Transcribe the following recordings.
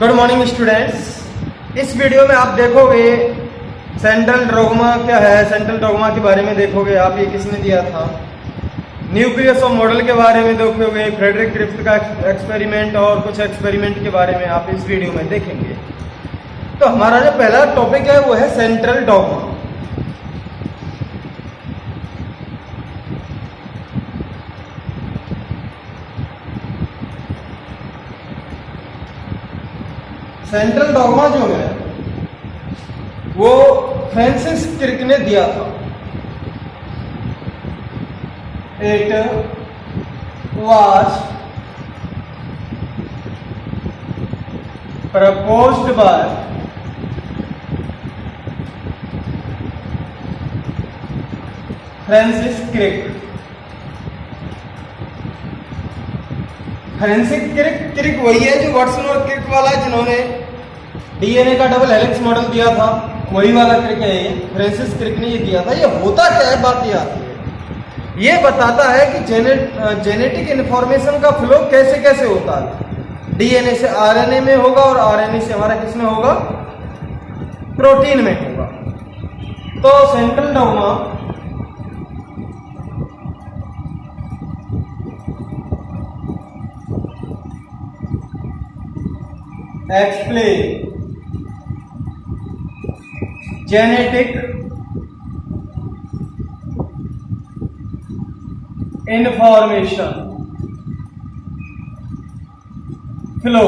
Good morning students. इस video में आप देखोगे सेंट्रल डॉगमा क्या है, सेंट्रल डॉगमा के बारे में देखोगे आप, ये किसने दिया था, न्यूक्लियस ऑफ मॉडल के बारे में देखोगे, फ्रेडरिक ग्रिफ्थ का एक्सपेरिमेंट और कुछ एक्सपेरिमेंट के बारे में आप इस वीडियो में देखेंगे। तो हमारा जो पहला टॉपिक है वो है सेंट्रल डॉगमा। सेंट्रल डॉगमा जो है वो फ्रांसिस क्रिक ने दिया था। It was proposed by Francis Crick. Francis Crick वही है जो वाटसन और क्रिक वाला, जिन्होंने डीएनए का डबल हेलिक्स मॉडल दिया था, वही वाला क्रिक है ये। फ्रांसिस क्रिक ने ये दिया था। ये होता क्या है, बात ये आती है, ये बताता है कि जेनेटिक इंफॉर्मेशन का फ्लो कैसे कैसे होता है। डीएनए से आरएनए में होगा और आरएनए से हमारा किसमें होगा, प्रोटीन में होगा। तो central dogma explain genetic information flow,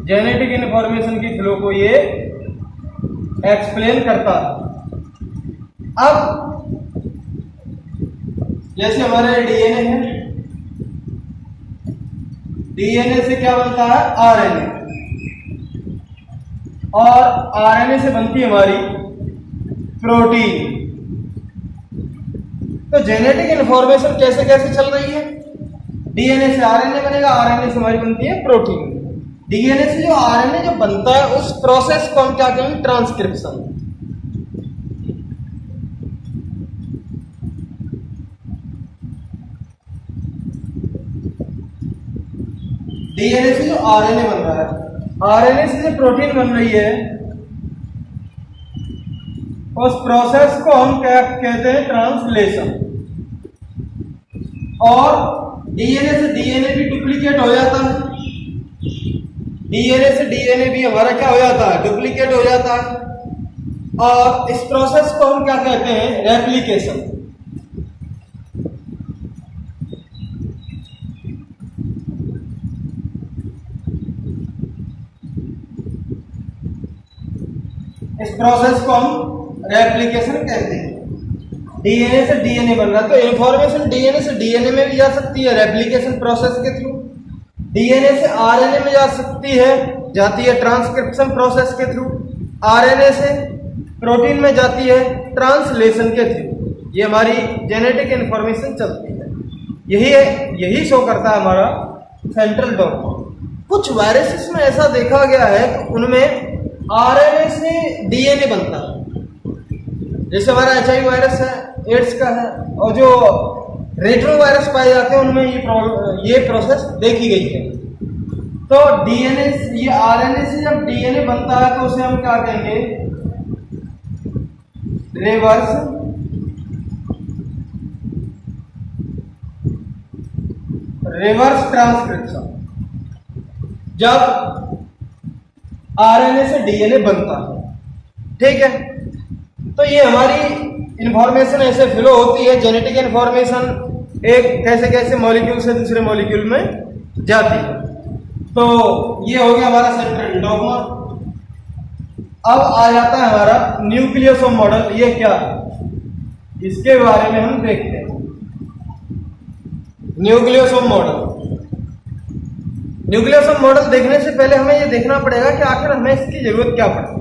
genetic information की फ्लो को ये एक्सप्लेन करता है। अब जैसे हमारे डीएनए है, डीएनए से क्या बनता है, आरएनए, और आरएनए से बनती है हमारी प्रोटीन। तो जेनेटिक इंफॉर्मेशन कैसे कैसे चल रही है, डीएनए से आरएनए बनेगा, आरएनए से हमारी बनती है प्रोटीन। डीएनए से जो आरएनए जो बनता है उस प्रोसेस को हम क्या कहेंगे, ट्रांसक्रिप्शन। डीएनए से जो आरएनए बन रहा है, आरएनए से जो प्रोटीन बन रही है, उस प्रोसेस को हम क्या कहते हैं, ट्रांसलेशन। और डीएनए से डीएनए भी डुप्लीकेट हो जाता है, डीएनए से डीएनए भी हमारा क्या हो जाता है, डुप्लीकेट हो जाता है। और इस प्रोसेस को हम क्या कहते हैं, रेप्लिकेशन। इस प्रोसेस को हम रेप्लिकेशन कहते हैं। डीएनए से डीएनए बन रहा है, तो इंफॉर्मेशन डीएनए से डीएनए में भी जा सकती है रेप्लिकेशन प्रोसेस के थ्रू, डीएनए से आरएनए में जा सकती है, जाती है ट्रांसक्रिप्शन प्रोसेस के थ्रू, आरएनए से प्रोटीन में जाती है ट्रांसलेशन के थ्रू। ये हमारी जेनेटिक इंफॉर्मेशन चलती है। यही शो करता है हमारा सेंट्रल डॉगमा। कुछ वायरसेस में ऐसा देखा गया है कि उनमें आरएनए से डीएनए बनता है, जैसे हमारा एचआईवी वायरस है, एड्स का है, और जो रेट्रो वायरस पाए जाते हैं उनमें ये प्रोसेस देखी गई है। तो डीएनए, ये आरएनए से जब डीएनए बनता है तो उसे हम क्या कहेंगे, रिवर्स ट्रांसक्रिप्शन। जब आरएनए से डीएनए बनता है, ठीक है, तो ये हमारी इंफॉर्मेशन ऐसे फ्लो होती है, जेनेटिक इंफॉर्मेशन एक कैसे कैसे मॉलिक्यूल से दूसरे मॉलिक्यूल में जाती है। तो ये हो गया हमारा सेंट्रल डॉगमा। अब आ जाता है हमारा न्यूक्लियस ऑफ मॉडल। ये क्या है, इसके बारे में हम देखते हैं। Nucleus of model, nucleus of model देखने से पहले हमें ये देखना पड़ेगा कि आखिर हमें इसकी जरूरत क्या पड़ती है।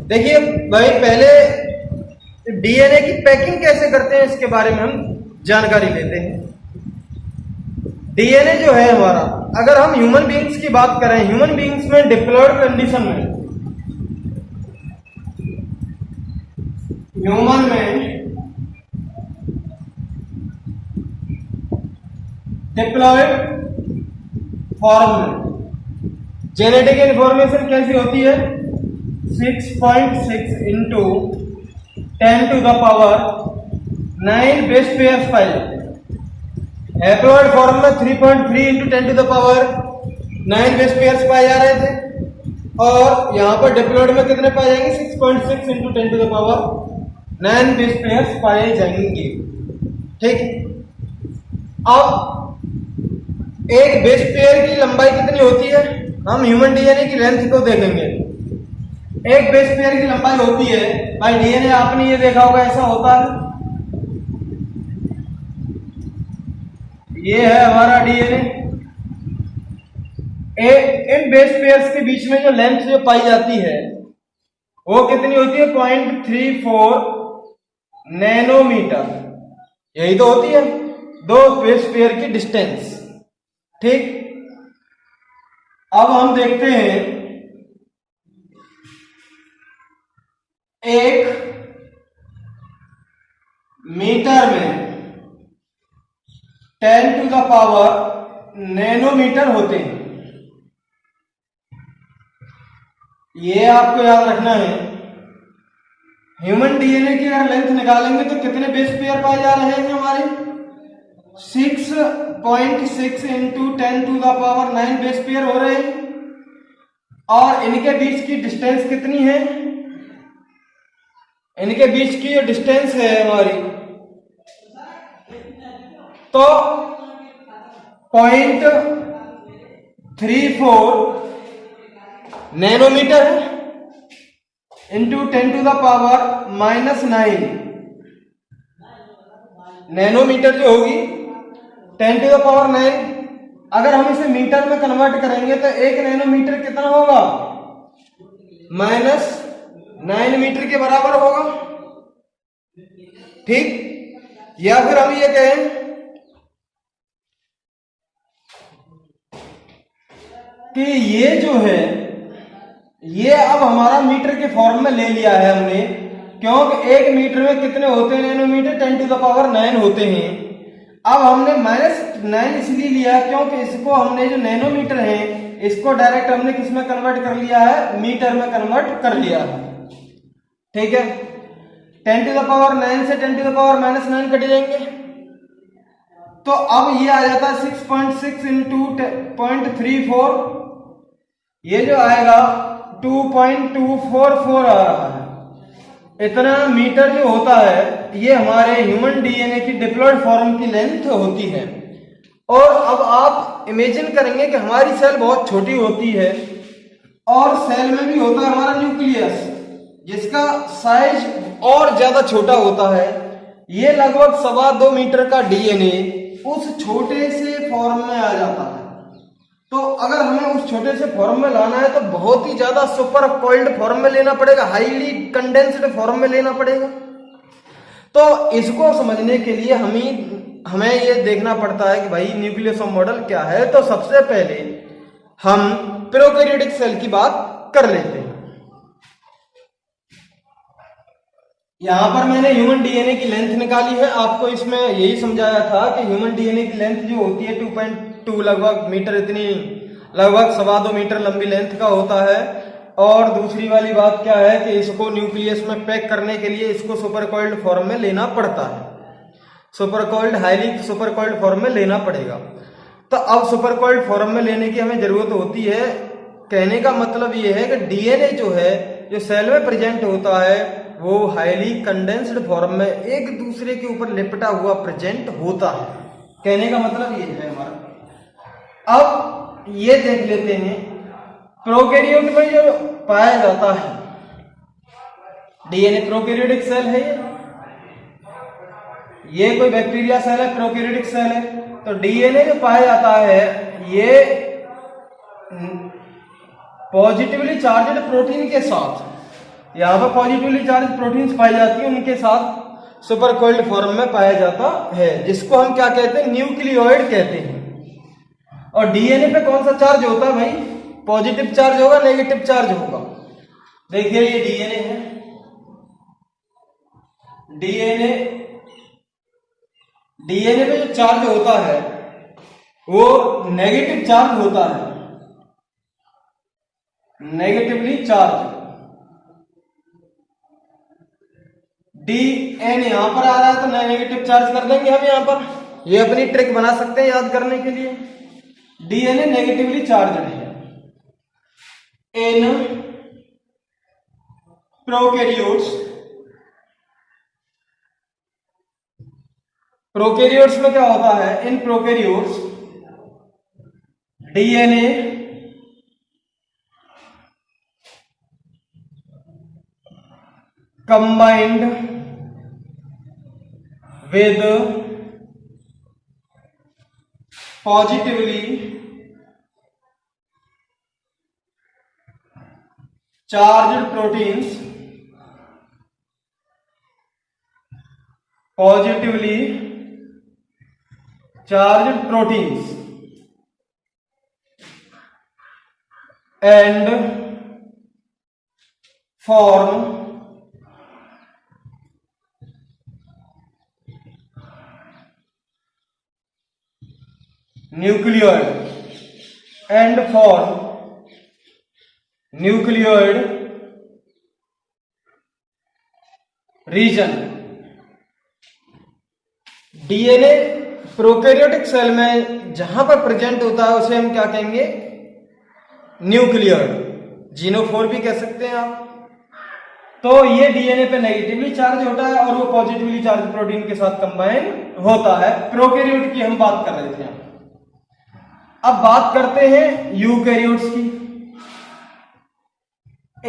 देखिए भाई, पहले डीएनए की पैकिंग कैसे करते हैं इसके बारे में हम जानकारी लेते हैं। डीएनए जो है हमारा, अगर हम ह्यूमन बीइंग्स की बात करें, ह्यूमन बीइंग्स में डिप्लॉयड कंडीशन में, ह्यूमन में डिप्लॉयड फॉर्म में जेनेटिक इंफॉर्मेशन कैसी होती है? 6.6 into 10 to the power 9 base pairs पाए जाते हैं। हैप्लॉइड फॉर्म में 3.3 into 10 to the power 9 base pairs पाए जा रहे थे, और यहां पर डिप्लॉइड में कितने पाए जाएंगे? 6.6 into 10 to the power 9 base pairs पाए जाएंगे। ठीक, अब एक बेस पेयर की लंबाई कितनी होती है? हम ह्यूमन डीएनए की लेंथ को देखेंगे। एक बेस पेयर की लंबाई होती है भाई, डीएनए आपने ये देखा होगा ऐसा होता है, ये है हमारा डीएनए। इन बेस पेयर्स के बीच में जो लेंथ जो पाई जाती है वो कितनी होती है? 0.34 नैनोमीटर। यही तो होती है दो बेस पेयर की डिस्टेंस। ठीक, अब हम देखते हैं एक मीटर में 10 टू द पावर नैनोमीटर होते हैं। ये आपको याद रखना है। ह्यूमन डीएनए की अगर लेंथ निकालेंगे तो कितने बेस पेयर पाए जा रहे हैं हमारे? 6.6 into 10 to the power 9 base pair हो रहे हैं, और इनके बीच की डिस्टेंस कितनी है? इनके बीच की जो डिस्टेंस है हमारी, तो 0.34 नैनोमीटर है into 10 to the power -9 nanometre जो होगी 10 टू द पावर 9। अगर हम इसे मीटर में कन्वर्ट करेंगे तो एक नैनोमीटर कितना होगा? -9 मीटर के बराबर होगा। ठीक, या फिर हम ये कहें कि ये जो है ये अब हमारा मीटर के फॉर्म में ले लिया है हमने, क्योंकि एक मीटर में कितने होते हैं नैनोमीटर? 10 टू द पावर 9 होते हैं। अब हमने -9 इसलिए लिया क्योंकि इसको हमने जो नैनोमीटर है इसको डायरेक्ट हमने किस में कन्वर्ट कर लिया है? मीटर में कन्वर्ट कर लिया है। ठीक है, 10 टू द पावर 9 से 10 टू द पावर -9 कट जाएंगे, तो अब ये आ जाता है 6.6 इंटू 0.34, ये जो आएगा 2.244 आ रहा है। इतना मीटर जो होता है ये हमारे ह्यूमन डीएनए की डिप्लॉइड फॉर्म की लेंथ होती है। और अब आप इमेजिन करेंगे कि हमारी सेल बहुत छोटी होती है, और सेल में भी होता है हमारा न्यूक्लियस जिसका साइज और ज्यादा छोटा होता है। ये लगभग 2.25 मीटर का डीएनए उस छोटे से फॉर्म में आ जाता है। तो अगर हमें उस छोटे से फॉर्म में लाना है तो बहुत ही ज्यादा सुपर कोल्ड फॉर्म में लेना पड़ेगा, हाईली कंडेंस्ड फॉर्म में लेना पड़ेगा। तो इसको समझने के लिए हमें ये देखना पड़ता है कि भाई न्यूक्लियोसोम मॉडल क्या है। तो सबसे पहले हम प्रोकैरियोटिक सेल की बात कर लेते हैं। यहां पर मैंने ह्यूमन डीएनए की लेंथ निकाली है। आपको इसमें यही समझाया था कि ह्यूमन डीएनए की लेंथ जो होती है 2.2 लगभग मीटर, इतनी लगभग 2.25 मीटर लंबी लेंथ का होता है। और दूसरी वाली बात क्या है कि इसको न्यूक्लियस में पैक करने के लिए इसको सुपर कोइल्ड फॉर्म में लेना पड़ता है। Super coiled, highly super coiled form में लेना पड़ेगा। तो अब सुपर कोइल्ड फॉर्म में लेने की हमें जरूरत होती है। कहने का मतलब ये है कि डीएनए जो है जो सेल में प्रेजेंट होता है वो हाईली कंडेंस्ड फॉर्म में एक दूसरे के ऊपर लिपटा हुआ प्रेजेंट होता है। कहने का मतलब ये है हमारा। अब ये देख लेते हैं प्रोकैरियोट में जो पाया जाता है डीएनए, प्रोकैरियोटिक सेल है ये कोई बैक्टीरिया सेल है, प्रोकैरियोटिक सेल है। तो डीएनए जो पाया जाता है ये पॉजिटिवली चार्जड प्रोटीन के साथ, यहां पर पॉजिटिवली चार्ज प्रोटीन्स पाई जाती है, उनके साथ सुपर कोइल्ड फॉर्म में पाया जाता है, जिसको हम क्या कहते हैं? न्यूक्लियोइड कहते हैं। और डीएनए पे कौन सा चार्ज होता है भाई? पॉजिटिव चार्ज होगा, नेगेटिव चार्ज होगा। देखिए ये डीएनए है, डीएनए पे जो चार्ज होता है वो नेगेटिव चार्ज होता है। Negatively charge. डीएनए यहां पर आ रहा है तो नेगेटिव चार्ज कर देंगे हम यहां पर, ये अपनी ट्रिक बना सकते हैं याद करने के लिए। डीएनए नेगेटिवली चार्ज है इन प्रोकैरियोट्स। प्रोकैरियोट्स में क्या होता है, इन prokaryotes DNA combined with positively charged proteins, positively charged proteins and form nucleoid region। DNA prokaryotic cell में जहां पर प्रेजेंट होता है उसे हम क्या कहेंगे, न्यूक्लियॉइड, जीनोफोर भी कह सकते हैं आप। तो ये डीएनए पे नेगेटिवली चार्ज होता है और वो पॉजिटिवली चार्ज प्रोटीन के साथ कंबाइन होता है। प्रोकैरियोट की हम बात कर रहे थे। अब बात करते हैं यूकैरियोट्स की।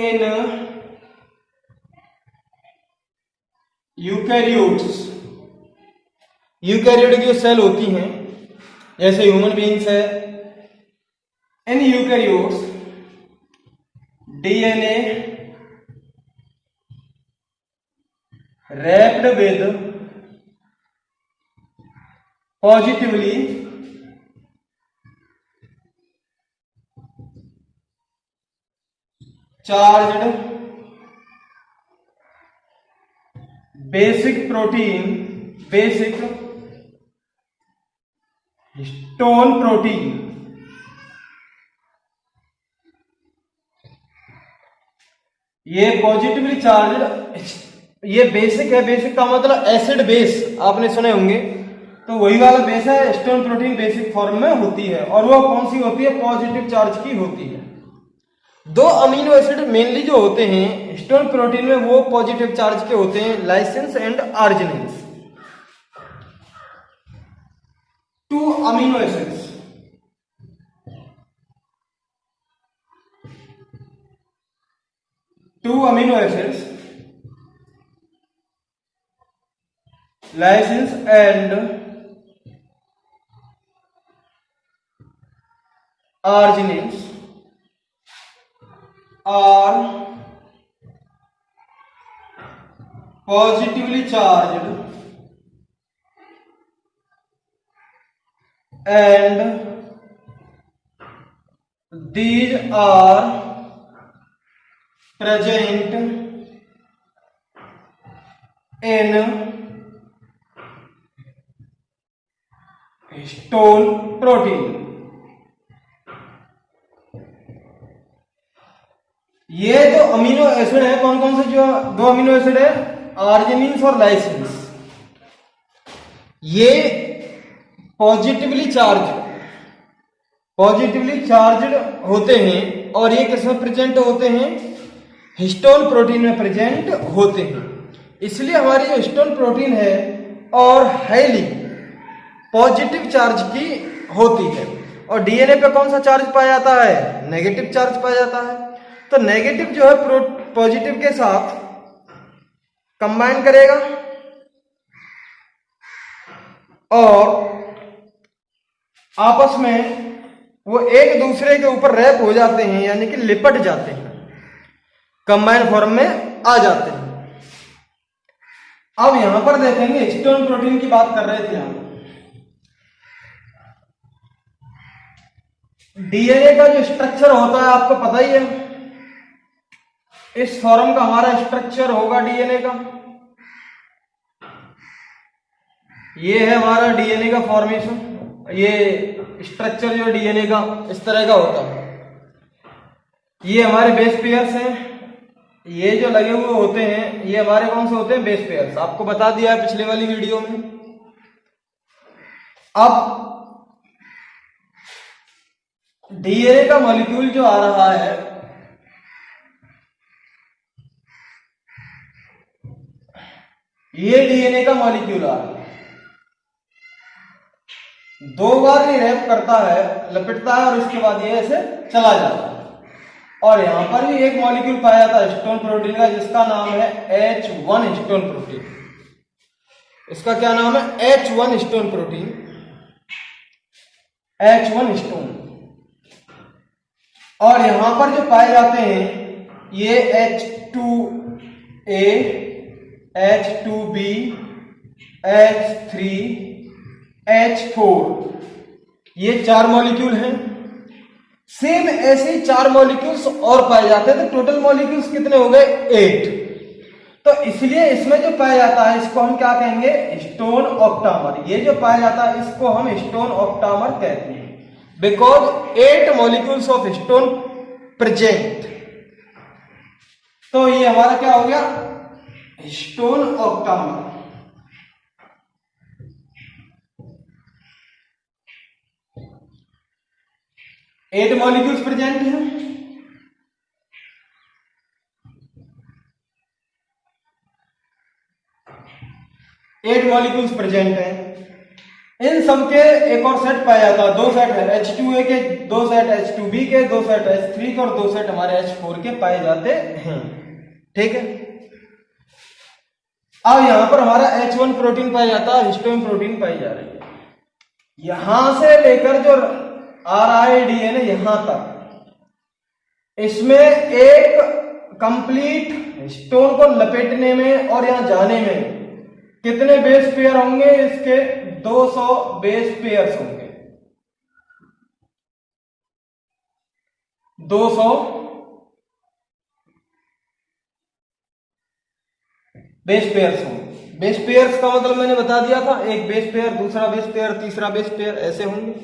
इन यूकैरियोट्स, यूकैरियोट की जो सेल होती हैं जैसे ह्यूमन बीइंग्स है, in eukaryotes DNA wrapped with positively charged basic histone protein. ये पॉजिटिवली चार्ज, ये बेसिक है। बेसिक का मतलब एसिड बेस आपने सुने होंगे, तो वही वाला बेस है। हिस्टोन प्रोटीन बेसिक फॉर्म में होती है और वो कौन सी होती है, पॉजिटिव चार्ज की होती है। दो अमीनो एसिड मेनली जो होते हैं हिस्टोन प्रोटीन में वो पॉजिटिव चार्ज के होते हैं, lysine and arginine. To amino acids lysines and arginines are positively charged and these are present in histone protein. ये जो अमीनो एसिड है कौन कौन से, जो दो अमीनो एसिड है आर्जिनिन और लाइसिन, ये पॉजिटिवली चार्ज्ड होते हैं और ये किसमें प्रेजेंट होते हैं, हिस्टोन प्रोटीन में प्रेजेंट होते हैं। इसलिए हमारी जो हिस्टोन प्रोटीन है और हाईली पॉजिटिव चार्ज की होती है। और डीएनए पे कौन सा चार्ज पाया जाता है, नेगेटिव चार्ज पाया जाता है। तो नेगेटिव जो है पॉजिटिव के साथ कंबाइन करेगा और आपस में वो एक दूसरे के ऊपर रैप हो जाते हैं, यानी कि लिपट जाते हैं, कंबाइन फॉर्म में आ जाते हैं। अब यहां पर देखेंगे हिस्टोन प्रोटीन की बात कर रहे थे हम। डीएनए का जो स्ट्रक्चर होता है आपको पता ही है, इस फॉर्म का हमारा स्ट्रक्चर होगा डीएनए का। ये है हमारा डीएनए का फॉर्मेशन, ये स्ट्रक्चर जो डीएनए का इस तरह का होता है। ये हमारे बेस पेयर्स हैं, ये जो लगे हुए होते हैं ये हमारे कौन से होते हैं, बेस पेयर्स। आपको बता दिया है पिछले वाली वीडियो में। अब डीएनए का मॉलिक्यूल जो आ रहा है, ये डीएनए का मॉलिक्यूल आ रहा है, 2 बार ये रैप करता है, लपेटता है और उसके बाद ये ऐसे चला जाता है। और यहां पर भी एक मॉलिक्यूल पाया जाता है हिस्टोन प्रोटीन का, जिसका नाम है H1 हिस्टोन प्रोटीन। इसका क्या नाम है, H1 histone protein, H1 histone. और यहां पर जो पाए जाते हैं ये H2A, H2B, H3, H4, ये 4 मॉलिक्यूल हैं। सेम ऐसे ही 4 मॉलिक्यूल्स और पाए जाते हैं, तो टोटल मॉलिक्यूल्स कितने हो गए, 8। तो इसलिए इसमें जो पाया जाता है इसको हम क्या कहेंगे, हिस्टोन ऑक्टामर। ये जो पाया जाता है इसको हम हिस्टोन ऑक्टामर कहते हैं, because 8 molecules of histone present. तो ये हमारा क्या हो गया, हिस्टोन ऑक्टामर। 8 मॉलिक्यूल्स प्रेजेंट हैं। एट मॉलिक्यूल्स प्रेजेंट हैं। इन सबके एक और सेट पाया जाता है, 2 सेट है H2A के, 2 सेट H2B के, 2 सेट H3 के और 2 सेट हमारे H4 के पाए जाते हैं। ठीक है। अब यहां पर हमारा H1 प्रोटीन पाया जाता है, हिस्टोन प्रोटीन पाई जा रही है। यहां से लेकर जो आ रहा है डीएनए यहां तक, इसमें एक कंप्लीट हिस्टोन को लपेटने में और यहां जाने में कितने बेस पेयर होंगे, इसके 200 बेस पेयर्स होंगे। 200 बेस पेयर्स होंगे। बेस पेयर्स का मतलब मैंने बता दिया था, एक बेस पेयर, दूसरा बेस पेयर, तीसरा बेस पेयर, ऐसे होंगे।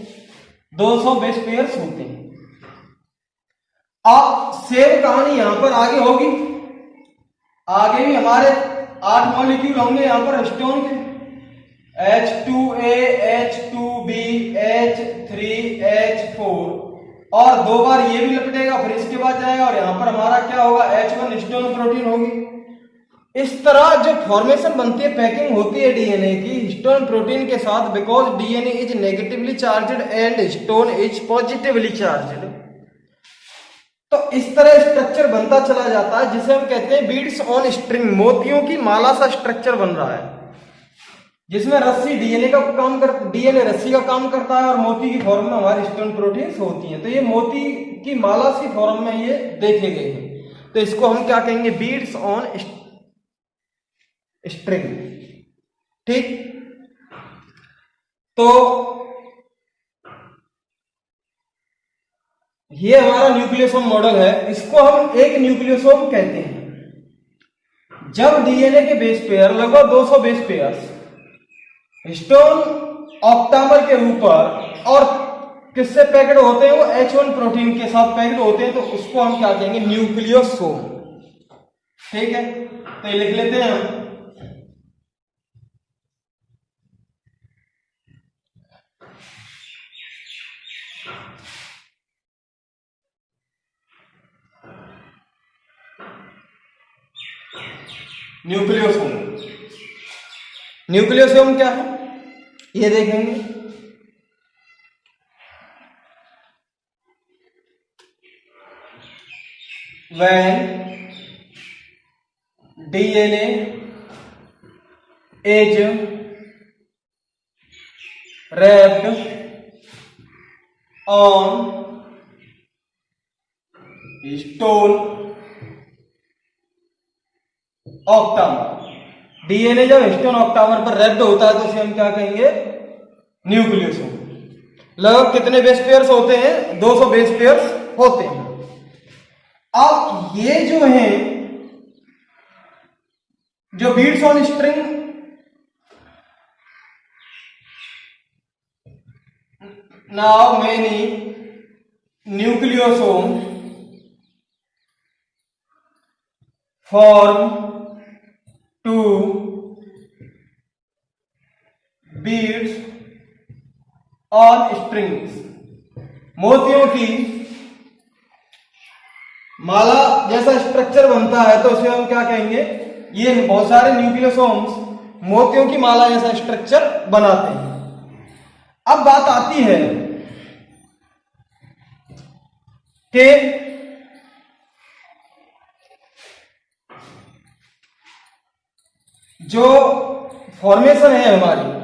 200 बेस पेयर्स होते हैं। अब सेम कहानी यहां पर आगे होगी। आगे भी हमारे 8 मॉलिक्यूल होंगे यहां पर हिस्टोन के, H2A, H2B, H3, H4, और 2 बार ये भी लपटेगा, फिर इसके बाद जाएगा और यहां पर हमारा क्या होगा, H1 हिस्टोन प्रोटीन होगी। इस तरह जो फॉर्मेशन बनती है, पैकिंग होती है डीएनए की हिस्टोन प्रोटीन के साथ, because DNA is negatively charged and histone is positively charged. तो इस तरह स्ट्रक्चर बनता चला जाता है, जिसे हम कहते हैं बीड्स ऑन स्ट्रिंग, मोतियों की माला सा स्ट्रक्चर बन रहा है, जिसमें रस्सी डीएनए का काम कर, डीएनए रस्सी का काम करता है और मोती की फॉर्म में हमारी हिस्टोन प्रोटीन्स होती हैं। तो ये मोती की माला सी फॉर्म में ये देखे गए हैं। तो इसको हम क्या कहेंगे, बीड्स ऑन स्ट्रिंग। ठीक। तो ये हमारा न्यूक्लियोसोम मॉडल है, इसको हम एक न्यूक्लियोसोम कहते हैं। जब डीएनए के बेस पेयर लगभग 200 बेस पेयर्स हिस्टोन ऑक्टामर के ऊपर और किससे पैक्ड होते हैं, वो H1 प्रोटीन के साथ पैक्ड होते हैं, तो उसको हम क्या कहेंगे, न्यूक्लियोसोम। ठीक है। तो ये लिख लेते हैं हम, न्यूक्लियोसोम। न्यूक्लियोसोम क्या है ये देखेंगे। When DNA is wrapped on stone octamer, DNA जब हिस्टोन ऑक्टामर पर रैप्ड होता है तो उसे हम क्या कहेंगे, न्यूक्लियोसोम। लगभग कितने बेस पेयर्स होते हैं, 200 बेस पेयर्स होते हैं। अब ये जो हैं, जो beads on string, now many nucleosome form two beads on strings। मोतियों की माला जैसा स्ट्रक्चर बनता है तो उसे हम क्या कहेंगे, ये बहुत सारे न्यूक्लियोसोम्स मोतियों की माला जैसा स्ट्रक्चर बनाते हैं। अब बात आती है कि जो फॉर्मेशन है हमारी,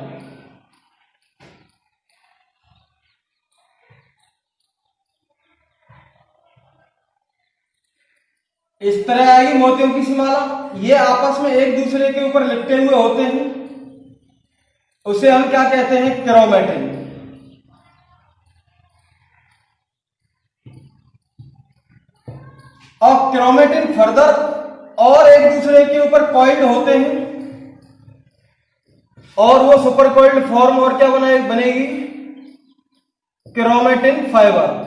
इस तरह आएगी मोतियों की सी माला, ये आपस में एक दूसरे के ऊपर लिपटे हुए होते हैं, उसे हम क्या कहते हैं, क्रोमेटिन। और क्रोमेटिन फर्दर और एक दूसरे के ऊपर कॉइल्ड होते हैं और वो सुपर कॉइल्ड फॉर्म और क्या बनेगी, क्रोमेटिन फाइबर।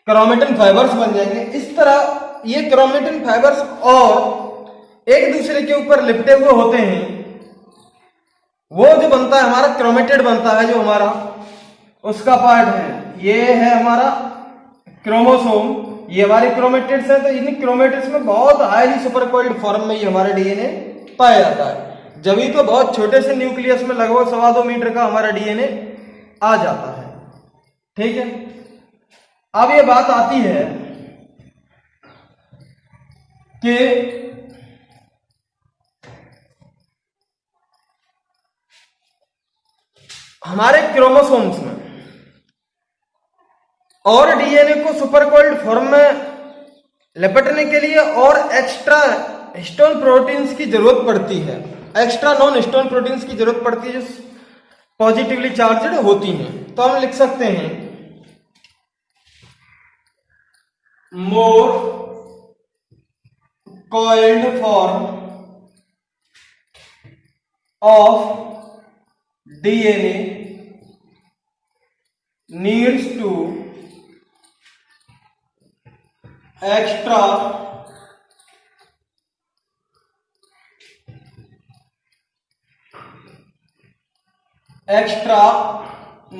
क्रोमेटिन फाइबर्स बन जाएंगे। इस तरह ये क्रोमेटिन फाइबर्स और एक दूसरे के ऊपर लिपटे हुए होते हैं, वो जो बनता है हमारा क्रोमेटिड बनता है, जो हमारा उसका पार्ट है, ये है हमारा क्रोमोसोम, ये हमारे क्रोमेटिड्स हैं। तो इन क्रोमेटिड्स में बहुत हाईली सुपरकोइल्ड फॉर्म में ये हमारा डीएनए पाया जाता है। जब तो बहुत छोटे से न्यूक्लियस में लगभग 2.25 मीटर का हमारा डीएनए आ जाता है। ठीक है, अब ये बात आती है कि हमारे क्रोमोसोम्स में और डीएनए को सुपरकोइल्ड फॉर्म में लपेटने के लिए और एक्स्ट्रा हिस्टोन प्रोटीन्स की जरूरत पड़ती है, एक्स्ट्रा नॉन हिस्टोन प्रोटीन्स की जरूरत पड़ती है जो पॉजिटिवली चार्जड होती हैं। तो हम लिख सकते हैं मोर coiled form of DNA needs to extra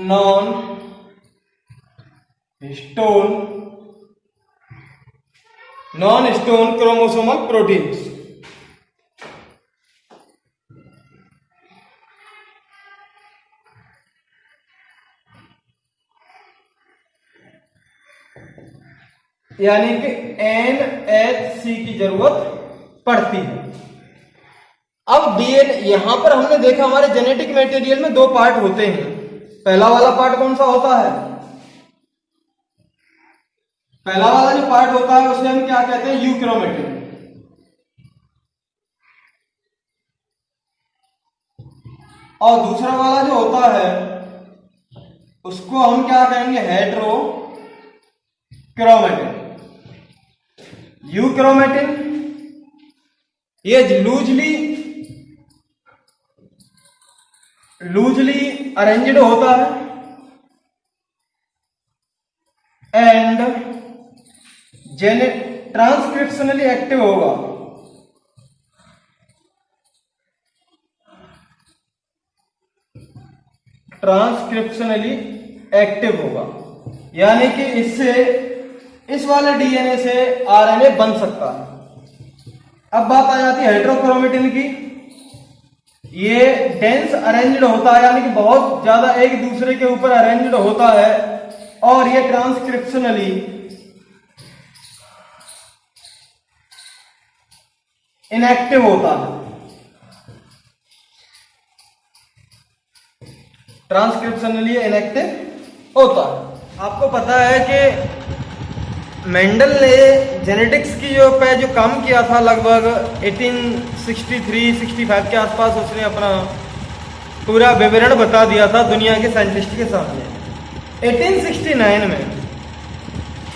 non histone chromosomal proteins। यानी कि NHC की जरूरत पड़ती है। अब डीएनए यहां पर हमने देखा हमारे जेनेटिक मटेरियल में 2 पार्ट होते हैं। पहला वाला पार्ट कौन सा होता है? पहला वाला जो पार्ट होता है उसे हम क्या कहते हैं? यूक्रोमेटिन। और दूसरा वाला जो होता है उसको हम क्या कहेंगे? हेट्रोक्रोमेटिन। यूक्रोमेटिन ये लूजली अरेंज्ड होता है एंड ट्रांसक्रिप्शनली एक्टिव होगा। ट्रांसक्रिप्शनली एक्टिव होगा यानी कि इससे इस वाले डीएनए से आरएनए बन सकता है। अब बात आ जाती है हेट्रोक्रोमेटिन की। ये डेंस अरेंज्ड होता है यानी कि बहुत ज्यादा एक दूसरे के ऊपर अरेंज्ड होता है और ये ट्रांसक्रिप्शनली इनएक्टिव होता है। ट्रांसक्रिप्शनली इनएक्टिव होता है। आपको पता है कि मेंडल ने जेनेटिक्स की जो काम किया था लगभग 1863-65 के आसपास उसने अपना पूरा विवरण बता दिया था दुनिया के साइंटिस्ट के सामने। 1869 में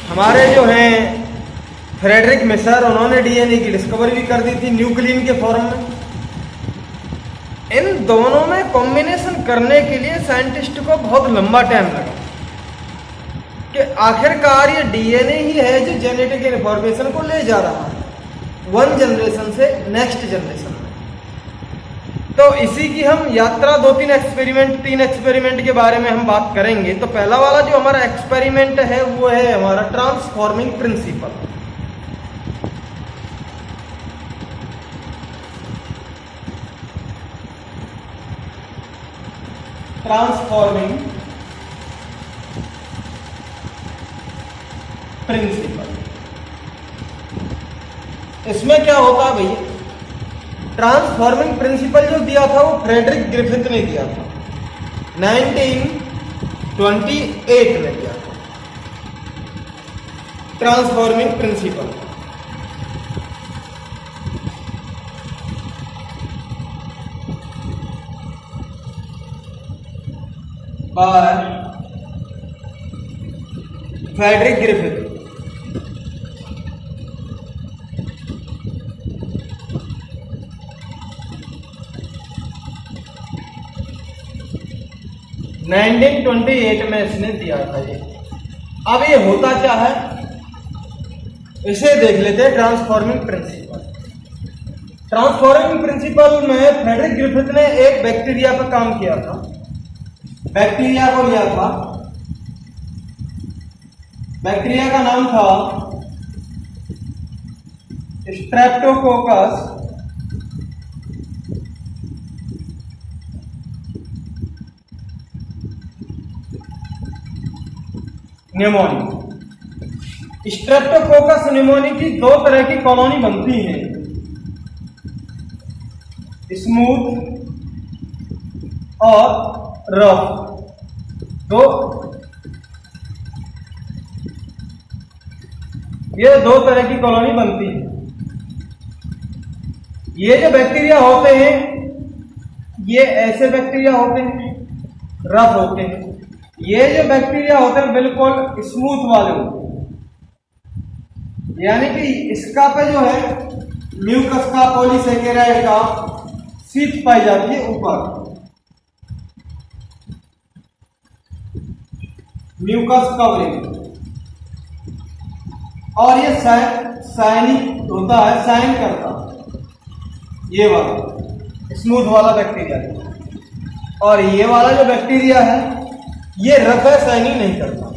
हमारे जो हैं फ्रेडरिक मिसर उन्होंने डीएनए की डिस्कवरी भी कर दी थी न्यूक्लियन के फॉर्म में। इन दोनों में कॉम्बिनेशन करने के लिए साइंटिस्ट को बहुत लंबा टाइम लगा कि आखिरकार ये डीएनए ही है जो जेनेटिक इंफॉर्मेशन को ले जा रहा है वन जनरेशन से नेक्स्ट जनरेशन में। तो इसी की हम यात्रा तीन एक्सपेरिमेंट के बारे में हम बात करेंगे। तो पहला वाला जो हमारा एक्सपेरिमेंट है वो है हमारा ट्रांसफॉर्मिंग प्रिंसिपल। ट्रांसफॉर्मिंग प्रिंसिपल, इसमें क्या होता है भैया, ट्रांसफॉर्मिंग प्रिंसिपल जो दिया था वो फ्रेडरिक ग्रिफिथ ने दिया था 1928 में दिया था transforming principle. By Frederick Griffith. में इसने दिया था ये। अब ये होता क्या है इसे देख लेते हैं। ट्रांसफॉर्मिंग प्रिंसिपल, ट्रांसफॉर्मिंग प्रिंसिपल में फ्रेडरिक ग्रिफिथ ने एक बैक्टीरिया पर काम किया था। बैक्टीरिया को लिया था, बैक्टीरिया का नाम था स्ट्रेप्टोकोकस न्यूमोनी। स्ट्रेप्टोकोकस न्यूमोनी की दो तरह की कॉलोनी बनती हैं, स्मूथ और रफ। ये दो तरह की कॉलोनी बनती है। ये जो बैक्टीरिया होते हैं ये ऐसे बैक्टीरिया होते हैं, रफ होते हैं। ये जो बैक्टीरिया होते हैं बिल्कुल स्मूथ वाले होते हैं, यानी कि इसका पे जो है म्यूकस का पॉलीसेकेराइड का शीट पाई जाती है ऊपर, म्यूकस कवरिंग। और ये साइनिक होता है, साइन करता ये वाला स्मूथ वाला बैक्टीरिया। और ये वाला जो बैक्टीरिया है ये रफ है, साइनिंग नहीं करता।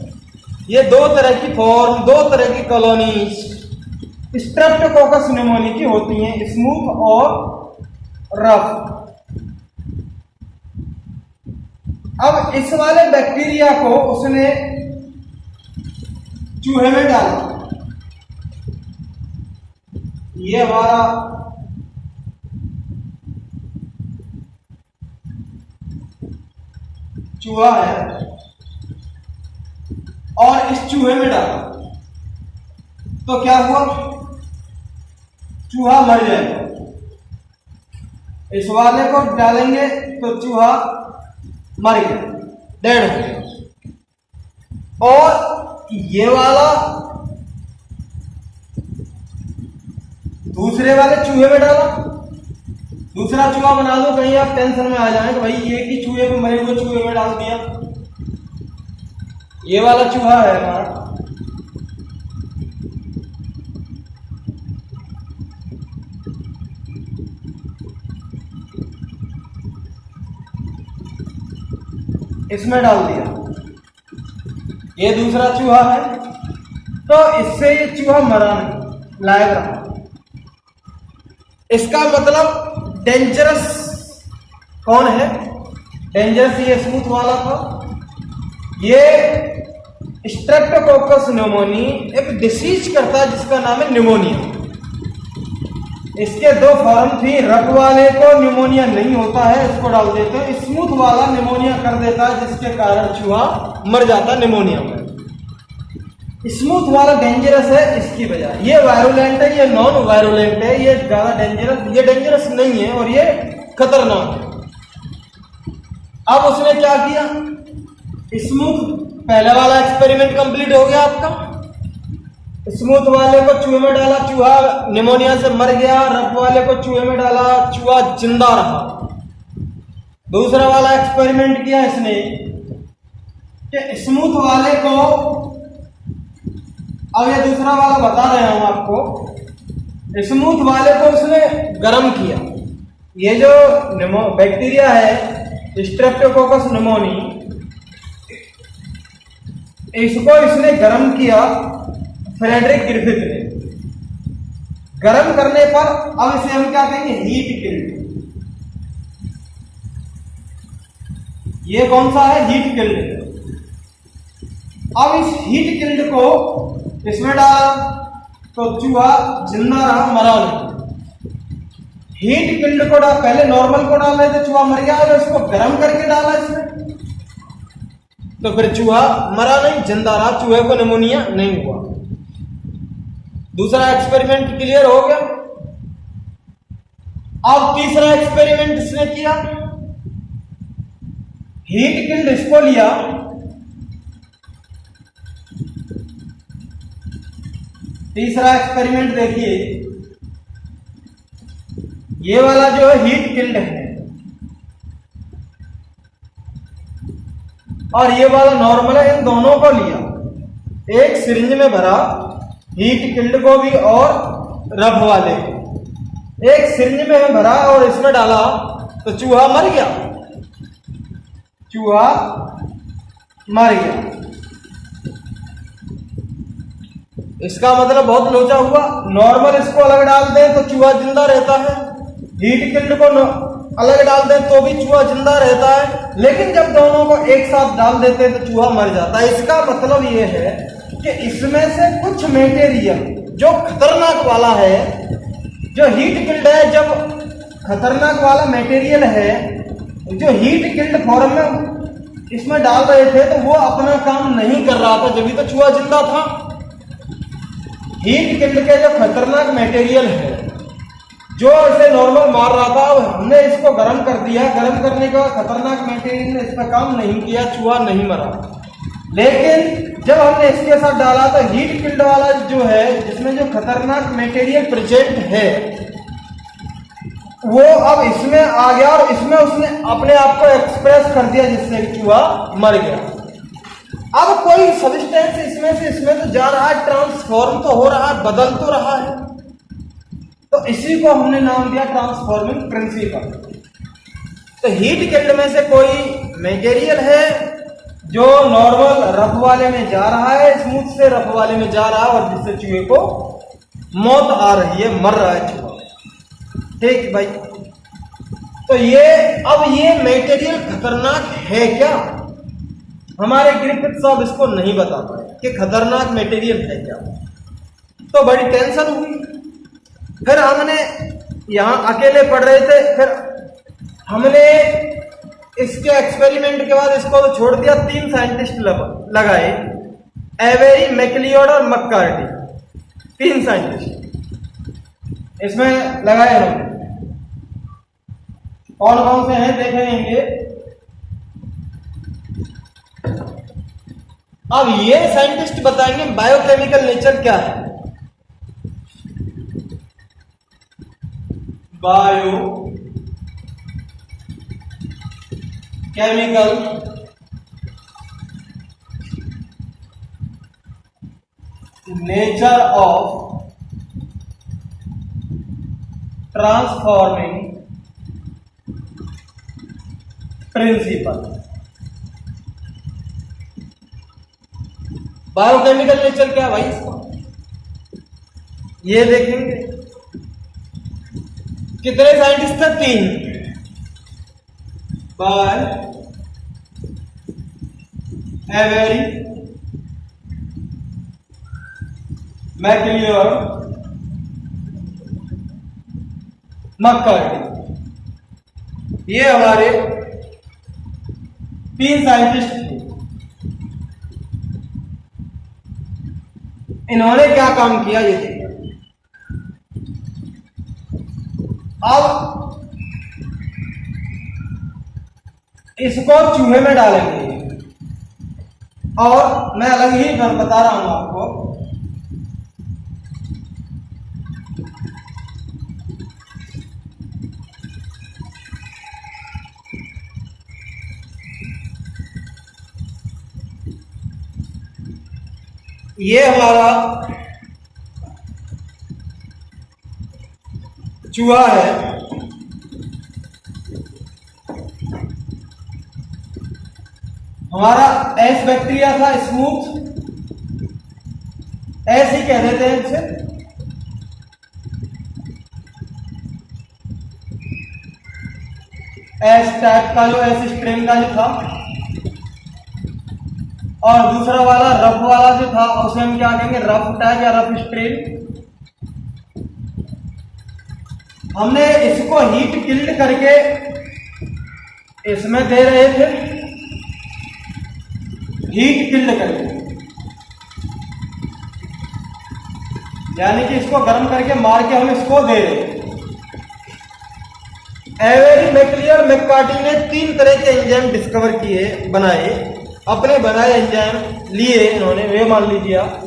ये दो तरह की फॉर्म, दो तरह की कॉलोनी स्ट्रेप्टोकोकस न्यूमोनी की होती हैं, स्मूथ और रफ। अब इस वाले बैक्टीरिया को उसने चूहे में डाला। ये हमारा चूहा है और इस चूहे में डाला तो क्या हुआ, चूहा मर जाएगा। इस वाले को डालेंगे तो चूहा मर गया, डेड हो गया। और ये वाला दूसरे वाले चूहे में डाला, दूसरा चूहा बना दो, कहीं आप टेंशन में आ जाए तो भाई ये की चूहे पे मरे हुए चूहे में डाल दिया। ये वाला चूहा है हमारा, इसमें डाल दिया। ये दूसरा चूहा है तो इससे ये चूहा मरा नहीं, लाइव रहा। इसका मतलब डेंजरस कौन है, डेंजरस ये स्मूथ वाला था। ये स्ट्रेप्टोकोकस न्यूमोनी एक डिसीज करता है जिसका नाम है न्यूमोनिया। इसके दो फॉर्म थी, रफ वाले को न्यूमोनिया नहीं होता है, इसको डाल देते हैं, स्मूथ वाला न्यूमोनिया कर देता है जिसके कारण चूहा मर जाता है न्यूमोनिया में। स्मूथ वाला डेंजरस है इसकी वजह, ये वायरुलेंट है, ये नॉन वायरुलेंट है, ये ज्यादा डेंजरस, ये डेंजरस नहीं है और ये खतरनाक है। अब उसने क्या किया, स्मूथ पहले वाला एक्सपेरिमेंट कंप्लीट हो गया आपका। स्मूथ वाले को चूहे में डाला, चूहा निमोनिया से मर गया। रफ वाले को चूहे में डाला, चूहा जिंदा रहा। दूसरा वाला एक्सपेरिमेंट किया इसने कि स्मूथ वाले को अब ये दूसरा वाला बता रहा हूं आपको, स्मूथ वाले को उसने गर्म किया। ये जो बैक्टीरिया है स्ट्रेप्टोकोकस निमोनी, इसको इसने गर्म किया फ्रेडरिक ग्रिफिथ ने। गर्म करने पर अब इसे हम क्या कहेंगे, हीट किल्ड। ये कौन सा है, हीट किल्ड। अब इस हीट किल्ड को इसमें डाला तो चूहा जिंदा रहा, मरा नहीं। हीट किल्ड को पहले नॉर्मल को डाल रहे थे, चूहा मर गया, और इसको गर्म करके डाला इसमें तो फिर चूहा मरा नहीं, जिंदा रहा, चूहे को निमोनिया नहीं हुआ। दूसरा एक्सपेरिमेंट क्लियर हो गया। अब तीसरा एक्सपेरिमेंट इसने किया, हीट किल्ड इसको लिया, तीसरा एक्सपेरिमेंट देखिए, ये वाला जो है हीट किल्ड है और ये वाला नॉर्मल है, इन दोनों को लिया, एक सिरिंज में भरा, हीट किल्ड को भी और रफ वाले को एक सिरिंज में भरा और इसमें डाला तो चूहा मर गया, चूहा मर गया। इसका मतलब बहुत लोचा हुआ। नॉर्मल इसको अलग डाल दें तो चूहा जिंदा रहता है, हीट किल्ड को अलग डाल दें तो भी चूहा जिंदा रहता है, लेकिन जब दोनों को एक साथ डाल देते हैं तो चूहा मर जाता है। इसका मतलब ये है कि इसमें से कुछ मटेरियल जो खतरनाक वाला है, जो हीट किल्ड है, जब खतरनाक वाला मटेरियल है जो हीट किल्ड फॉर्म में इसमें डाल रहे थे तो वो अपना काम नहीं कर रहा था, जब भी तो चूहा जिंदा था। हीट किल्ड के जो खतरनाक मटेरियल है जो इसे नॉर्मल मार रहा था, हमने इसको गर्म कर दिया, गर्म करने के बाद खतरनाक मटेरियल ने इसका काम नहीं किया, चूहा नहीं मरा। लेकिन जब हमने इसके साथ डाला तो हीट किल्ड वाला जो है, जिसमें जो खतरनाक मटेरियल प्रेजेंट है, वो अब इसमें आ गया और इसमें उसने अपने आप को एक्सप्रेस कर दिया, जिससे चूहा मर गया। अब कोई सब्सटेंस इसमें से इसमें तो जा रहा है, ट्रांसफॉर्म तो हो रहा है, बदल तो रहा है, तो इसी को हमने नाम दिया ट्रांसफॉर्मिंग प्रिंसिपल। तो हीट किल्ड में से कोई मटेरियल है जो नॉर्मल रफ वाले में जा रहा है, स्मूथ से रफ वाले में जा रहा है, और जिससे चूहे को मौत आ रही है, मर रहा है चूहा। ठीक भाई, तो ये अब ये मटेरियल खतरनाक है क्या? हमारे ग्रिफिथ साहब इसको नहीं बता पाए कि खतरनाक मटेरियल है क्या, तो बड़ी टेंशन हुई। फिर हमने यहां अकेले पढ़ रहे थे, फिर हमने इसके एक्सपेरिमेंट के बाद इसको तो छोड़ दिया। 3 साइंटिस्ट लगाए, एवेरी, मैकलियोड और मक्कार्टी, 3 साइंटिस्ट इसमें लगाए हमने। कौन कौन से हैं देखेंगे। अब ये साइंटिस्ट बताएंगे बायोकेमिकल नेचर क्या है। Bio chemical nature of transforming principle. Biochemical nature क्या भाई इसका, ये देखेंगे। कितने साइंटिस्ट थे? 3। बाय एवेरी, मैकलियोड, मक्कार्टी, ये हमारे 3 साइंटिस्ट थे। इन्होंने क्या काम किया ये देखिए। अब इसको चूहे में डालेंगे, और मैं अलग ही बता रहा हूं आपको। ये हमारा चूहा है। हमारा एस बैक्टीरिया था, स्मूथ, एस ही कह देते हैं इसे। एस टाइप का जो एस स्ट्रेन का जो था, और दूसरा वाला रफ वाला जो था उसे हम क्या कहेंगे, रफ टाइप या रफ स्ट्रेन। हमने इसको हीट किल्ड करके इसमें दे रहे थे, हीट किल्ड करके, यानी कि इसको गर्म करके मार के हम इसको दे रहे हैं। एवेरी मैकलियर मैककार्टी ने 3 तरह के एंजाइम डिस्कवर किए, बनाए, अपने बनाए एंजाइम लिए इन्होंने। वे मान लीजिए आप,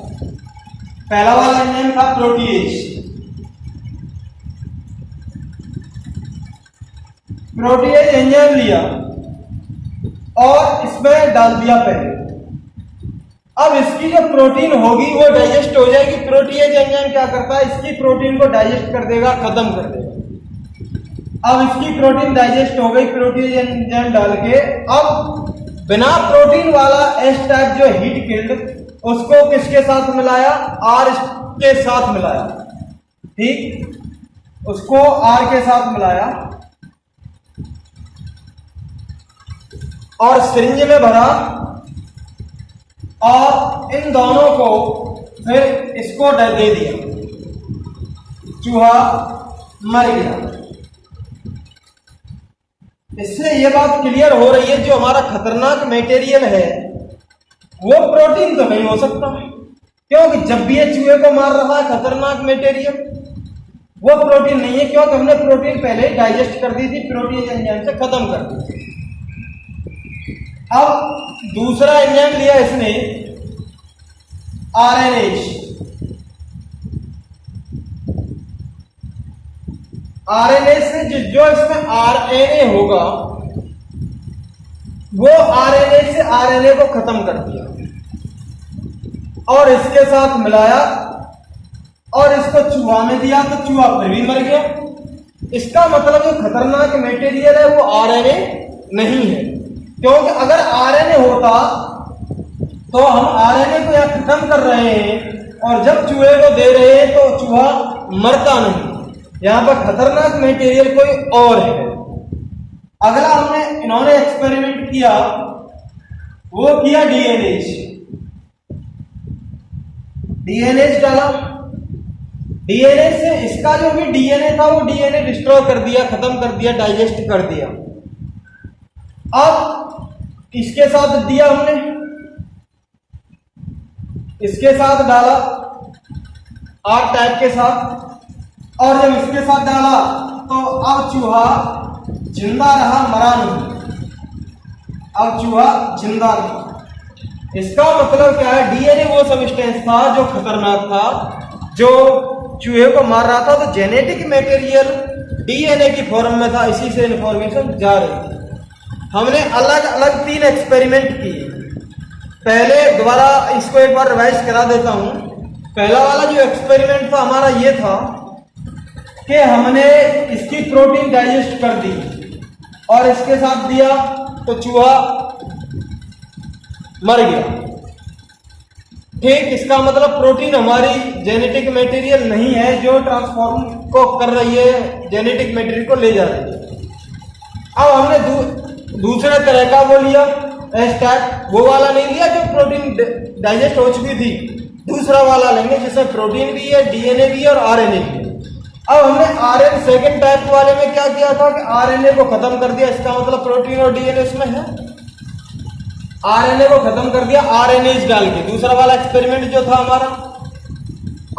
पहला वाला एंजाइम था प्रोटीएज। प्रोटीएज एंजाइम लिया और इसमें डाल दिया पहले। अब इसकी जो प्रोटीन होगी वो डाइजेस्ट हो जाएगी। प्रोटीएज एंजाइम क्या करता है, इसकी प्रोटीन को डाइजेस्ट कर देगा, खत्म कर देगा। अब इसकी प्रोटीन डाइजेस्ट हो गई प्रोटीएज एंजाइम डाल के। अब बिना प्रोटीन वाला एस टाइप जो हीट किल्ड, उसको किसके साथ मिलाया, आर के साथ मिलाया। ठीक, उसको आर के साथ मिलाया और सिरिंज में भरा, और इन दोनों को फिर इसको दे दिया। चूहा मर गया। इससे यह बात क्लियर हो रही है, जो हमारा खतरनाक मटेरियल है वो प्रोटीन तो नहीं हो सकता, क्योंकि जब भी ये चूहे को मार रहा है खतरनाक मटेरियल, वो प्रोटीन नहीं है, क्योंकि हमने प्रोटीन पहले ही डाइजेस्ट कर दी थी, प्रोटीन एंजाइम से खत्म कर दी थी। अब दूसरा एंजाइम लिया इसने, आरएनएज। आरएनए से जो इसमें आरएनए होगा, वो आरएनए से आरएनए को खत्म कर दिया और इसके साथ मिलाया और इसको चूहा में दिया, तो चूहा फिर भी मर गया। इसका मतलब जो खतरनाक मटेरियल है वो आरएनए नहीं है, क्योंकि अगर आरएनए होता तो हम आरएनए को यहां खत्म कर रहे हैं और जब चूहे को दे रहे हैं तो चूहा मरता नहीं। यहां पर खतरनाक मटेरियल कोई और है। अगला हमने इन्होंने एक्सपेरिमेंट किया, वो किया डीएनएज। डीएनएज डाला, डीएनए से इसका जो भी डीएनए था वो डीएनए डिस्ट्रॉय कर दिया, खत्म कर दिया, डाइजेस्ट कर दिया। अब इसके साथ दिया हमने, इसके साथ डाला आर टाइप के साथ, और जब इसके साथ डाला तो अब चूहा जिंदा रहा, मरा नहीं। अब चूहा जिंदा रहा। इसका मतलब क्या है, डीएनए वो सब्सटेंस था जो खतरनाक था, जो चूहे को मार रहा था, तो जेनेटिक मटेरियल डीएनए की फॉर्म में था, इसी से इंफॉर्मेशन जा रही थी। हमने अलग अलग 3 एक्सपेरिमेंट किए। पहले दोबारा इसको एक बार रिवाइज करा देता हूं। पहला वाला जो एक्सपेरिमेंट था हमारा ये था कि हमने इसकी प्रोटीन डाइजेस्ट कर दी और इसके साथ दिया तो चूहा मर गया। ठीक, इसका मतलब प्रोटीन हमारी जेनेटिक मटेरियल नहीं है जो ट्रांसफॉर्म को कर रही है, जेनेटिक मटेरियल को ले जा रही है। अब हमने दूसरे तरह का वो लिया, एस टाइप, वो वाला नहीं लिया जो प्रोटीन डाइजेस्ट हो चुकी थी। दूसरा वाला लेंगे जिसमें प्रोटीन भी है, डीएनए भी है और आरएनए भी है। अब हमने आरएनए सेकेंड टाइप वाले में क्या किया था कि आरएनए को खत्म कर दिया। इसका मतलब प्रोटीन और डीएनए इसमें है, आरएनए को खत्म कर दिया आरएनएज डाल के। दूसरा वाला एक्सपेरिमेंट जो था हमारा,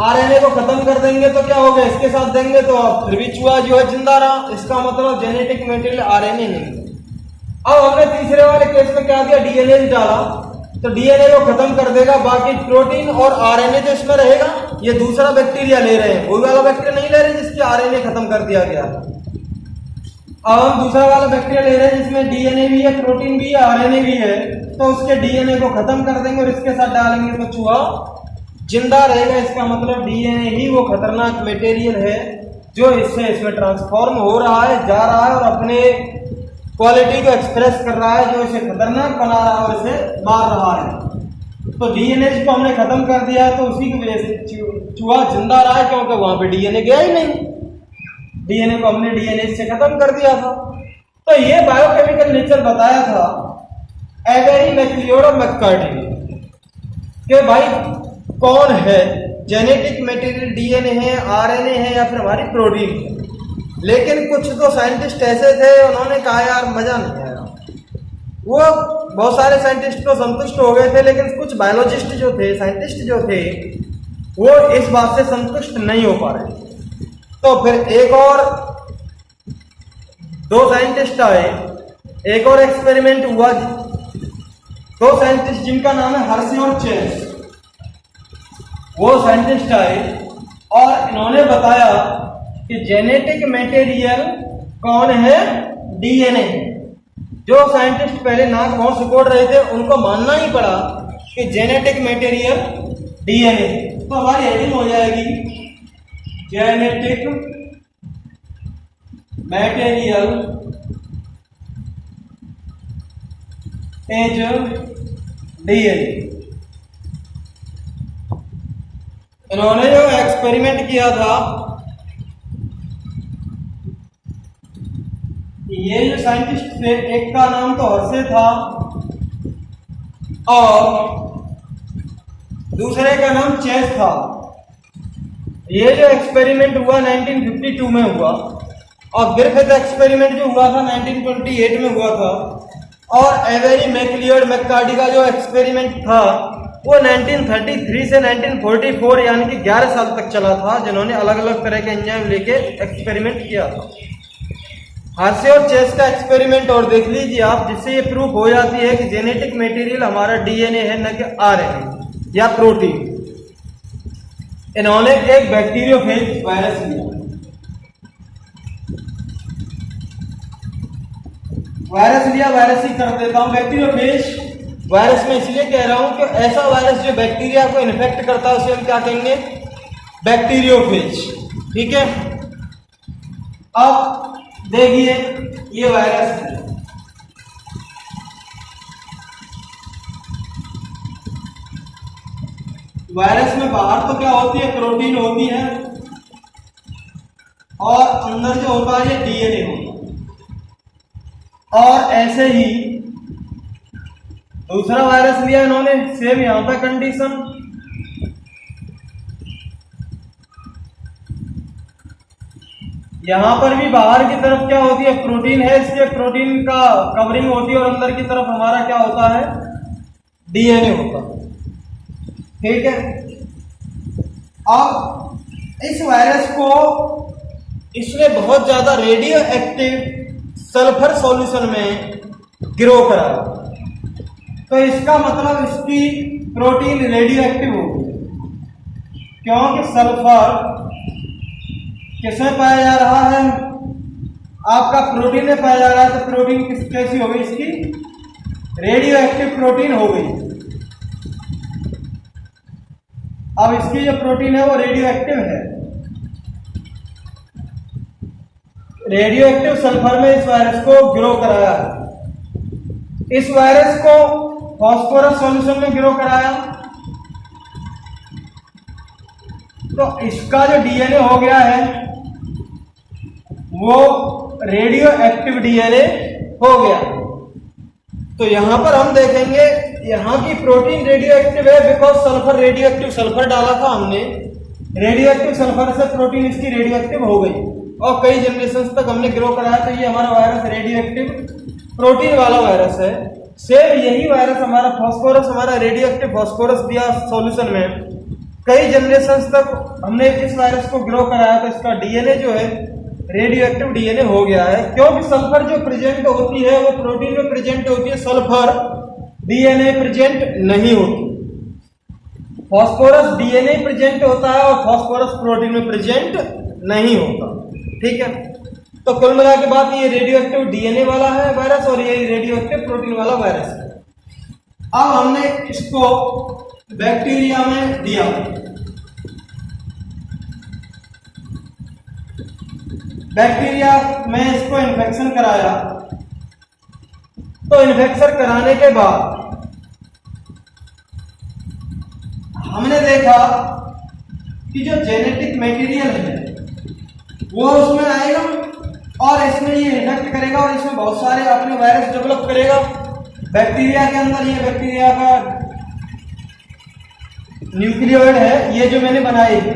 आरएनए को खत्म कर देंगे तो क्या होगा, इसके साथ देंगे तो फिर भी चूहा जो है जिंदा रहा। इसका मतलब जेनेटिक मटेरियल आरएनए नहीं है। अब हमने तीसरे वाले केस में क्या किया, डीएनए डाला तो डीएनए को खत्म कर देगा, बाकी प्रोटीन और आरएनए जो इसमें रहेगा। ये दूसरा बैक्टीरिया ले रहे हैं, वो वाला बैक्टीरिया नहीं ले रहे जिसकी आरएनए खत्म कर दिया गया। अब हम दूसरा वाला बैक्टीरिया ले रहे हैं जिसमें डीएनए भी है, प्रोटीन भी है, आरएनए भी है, तो उसके डीएनए को खत्म कर देंगे और इसके साथ डालेंगे तो चूहा जिंदा रहेगा इसका मतलब डीएनए ही वो खतरनाक मटेरियल है जो इससे इसमें ट्रांसफॉर्म हो रहा है, जा रहा है और अपने क्वालिटी को एक्सप्रेस कर रहा है, जो इसे खतरनाक बना रहा है और इसे मार रहा है। तो डीएनए को हमने खत्म कर दिया है, तो उसी की वजह से चूहा जिंदा रहा है, क्योंकि वहां पे डीएनए गया ही नहीं। डीएनए को हमने डीएनए से खत्म कर दिया था। तो ये बायोकेमिकल नेचर बताया था एवेरी मैक्लियोड और मैककार्टी ने कि भाई कौन है, जेनेटिक मटेरियल डीएनए है, आरएनए है या फिर हमारी प्रोटीन है। लेकिन कुछ तो साइंटिस्ट ऐसे थे, उन्होंने कहा यार मजा नहीं आया। वो बहुत सारे साइंटिस्ट तो संतुष्ट हो गए थे, लेकिन कुछ बायोलॉजिस्ट जो थे, साइंटिस्ट जो थे, वो इस बात से संतुष्ट नहीं हो पा रहे। तो फिर एक और दो साइंटिस्ट आए, एक और एक्सपेरिमेंट हुआ। दो साइंटिस्ट जिनका नाम है हर्शी और चेस, वो साइंटिस्ट आए और इन्होंने बताया कि जेनेटिक मटेरियल कौन है, डीएनए। जो साइंटिस्ट पहले नाक भौं सिकोड़ रहे थे, उनको मानना ही पड़ा कि जेनेटिक मटेरियल डीएनए। तो हमारी हेडिंग हो जाएगी जेनेटिक मटेरियल इज डीएनए। इन्होंने जो एक्सपेरिमेंट किया था, ये जो साइंटिस्ट थे, एक का नाम तो हर्शे था और दूसरे का नाम चेस था। ये जो एक्सपेरिमेंट हुआ 1952 में हुआ और ग्रिफिथ एक्सपेरिमेंट जो हुआ था 1928 में हुआ था, और एवेरी मैक्लियोड मैककार्टी का जो एक्सपेरिमेंट था वो 1933 से 1944 यानी कि 11 साल तक चला था, जिन्होंने अलग अलग तरह के एंजाइम लेके एक्सपेरिमेंट किया था। हर्शे और चेस का एक्सपेरिमेंट और देख लीजिए आप, जिससे ये प्रूफ हो जाती है कि जेनेटिक मटेरियल हमारा डीएनए है, न कि आरएनए या प्रोटीन। इन्होंने एक बैक्टीरियोफेज वायरस लिया। वायरस ही कर देता हूं। बैक्टीरियोफेज वायरस में इसलिए कह रहा हूं कि ऐसा वायरस जो बैक्टीरिया को इन्फेक्ट करता है उसे हम क्या कहेंगे, बैक्टीरियोफेज। ठीक है, अब देखिए ये वायरस है। वायरस में बाहर तो क्या होती है, प्रोटीन होती है, और अंदर जो होता है ये डीएनए होता है। और ऐसे ही दूसरा वायरस लिया इन्होंने, सेम यहां पर कंडीशन। यहां पर भी बाहर की तरफ क्या होती है, प्रोटीन है, इसलिए प्रोटीन का कवरिंग होती है, और अंदर की तरफ हमारा क्या होता है, डीएनए होता है। ठीक है, अब इस वायरस को इसने बहुत ज्यादा रेडियो एक्टिव सल्फर सॉल्यूशन में ग्रो कराया। तो इसका मतलब इसकी प्रोटीन रेडियो एक्टिव होगी, क्योंकि सल्फर किसमें पाया जा रहा है, आपका प्रोटीन में पाया जा रहा है। तो प्रोटीन कैसी हो गई, इसकी रेडियो एक्टिव प्रोटीन हो गई। अब इसकी जो प्रोटीन है वो रेडियो एक्टिव है। रेडियो एक्टिव सल्फर में इस वायरस को ग्रो कराया। इस वायरस को फास्फोरस सॉल्यूशन में ग्रो कराया, तो इसका जो डीएनए हो गया है वो रेडियो एक्टिव डीएनए हो गया। तो यहां पर हम देखेंगे यहां की प्रोटीन रेडियो एक्टिव है, because sulphur radio active sulphur डाला था हमने, रेडियो एक्टिव सल्फर से प्रोटीन इसकी रेडियो एक्टिव हो गई और कई जनरेशन तक हमने ग्रो कराया। तो ये हमारा वायरस रेडियो एक्टिव प्रोटीन वाला वायरस है। सेम यही वायरस हमारा फास्फोरस, हमारा रेडियो एक्टिव फास्फोरस दिया सॉल्यूशन में, कई जनरेशन तक हमने इस वायरस को ग्रो कराया। तो इसका डीएनए जो है रेडियो एक्टिव डीएनए हो गया है, क्योंकि सल्फर जो प्रेजेंट होती है वो प्रोटीन में प्रेजेंट होती है, सल्फर डीएनए प्रेजेंट नहीं होती। फास्फोरस डीएनए प्रेजेंट होता है और फास्फोरस प्रोटीन में प्रेजेंट नहीं होता। ठीक है, तो कुल मिला के बात ये रेडियो एक्टिव डीएनए वाला है वायरस और ये रेडियो एक्टिव प्रोटीन वाला वायरस है। अब हमने इसको बैक्टीरिया में दिया, बैक्टीरिया में इसको इन्फेक्शन कराया, तो इन्फेक्शन कराने के बाद हमने देखा कि जो जेनेटिक मटेरियल है वो उसमें आएगा और इसमें ये इन्फेक्ट करेगा और इसमें बहुत सारे अपने वायरस डेवलप करेगा बैक्टीरिया के अंदर। ये बैक्टीरिया का न्यूक्लियोइड है, ये जो मैंने बनाई है।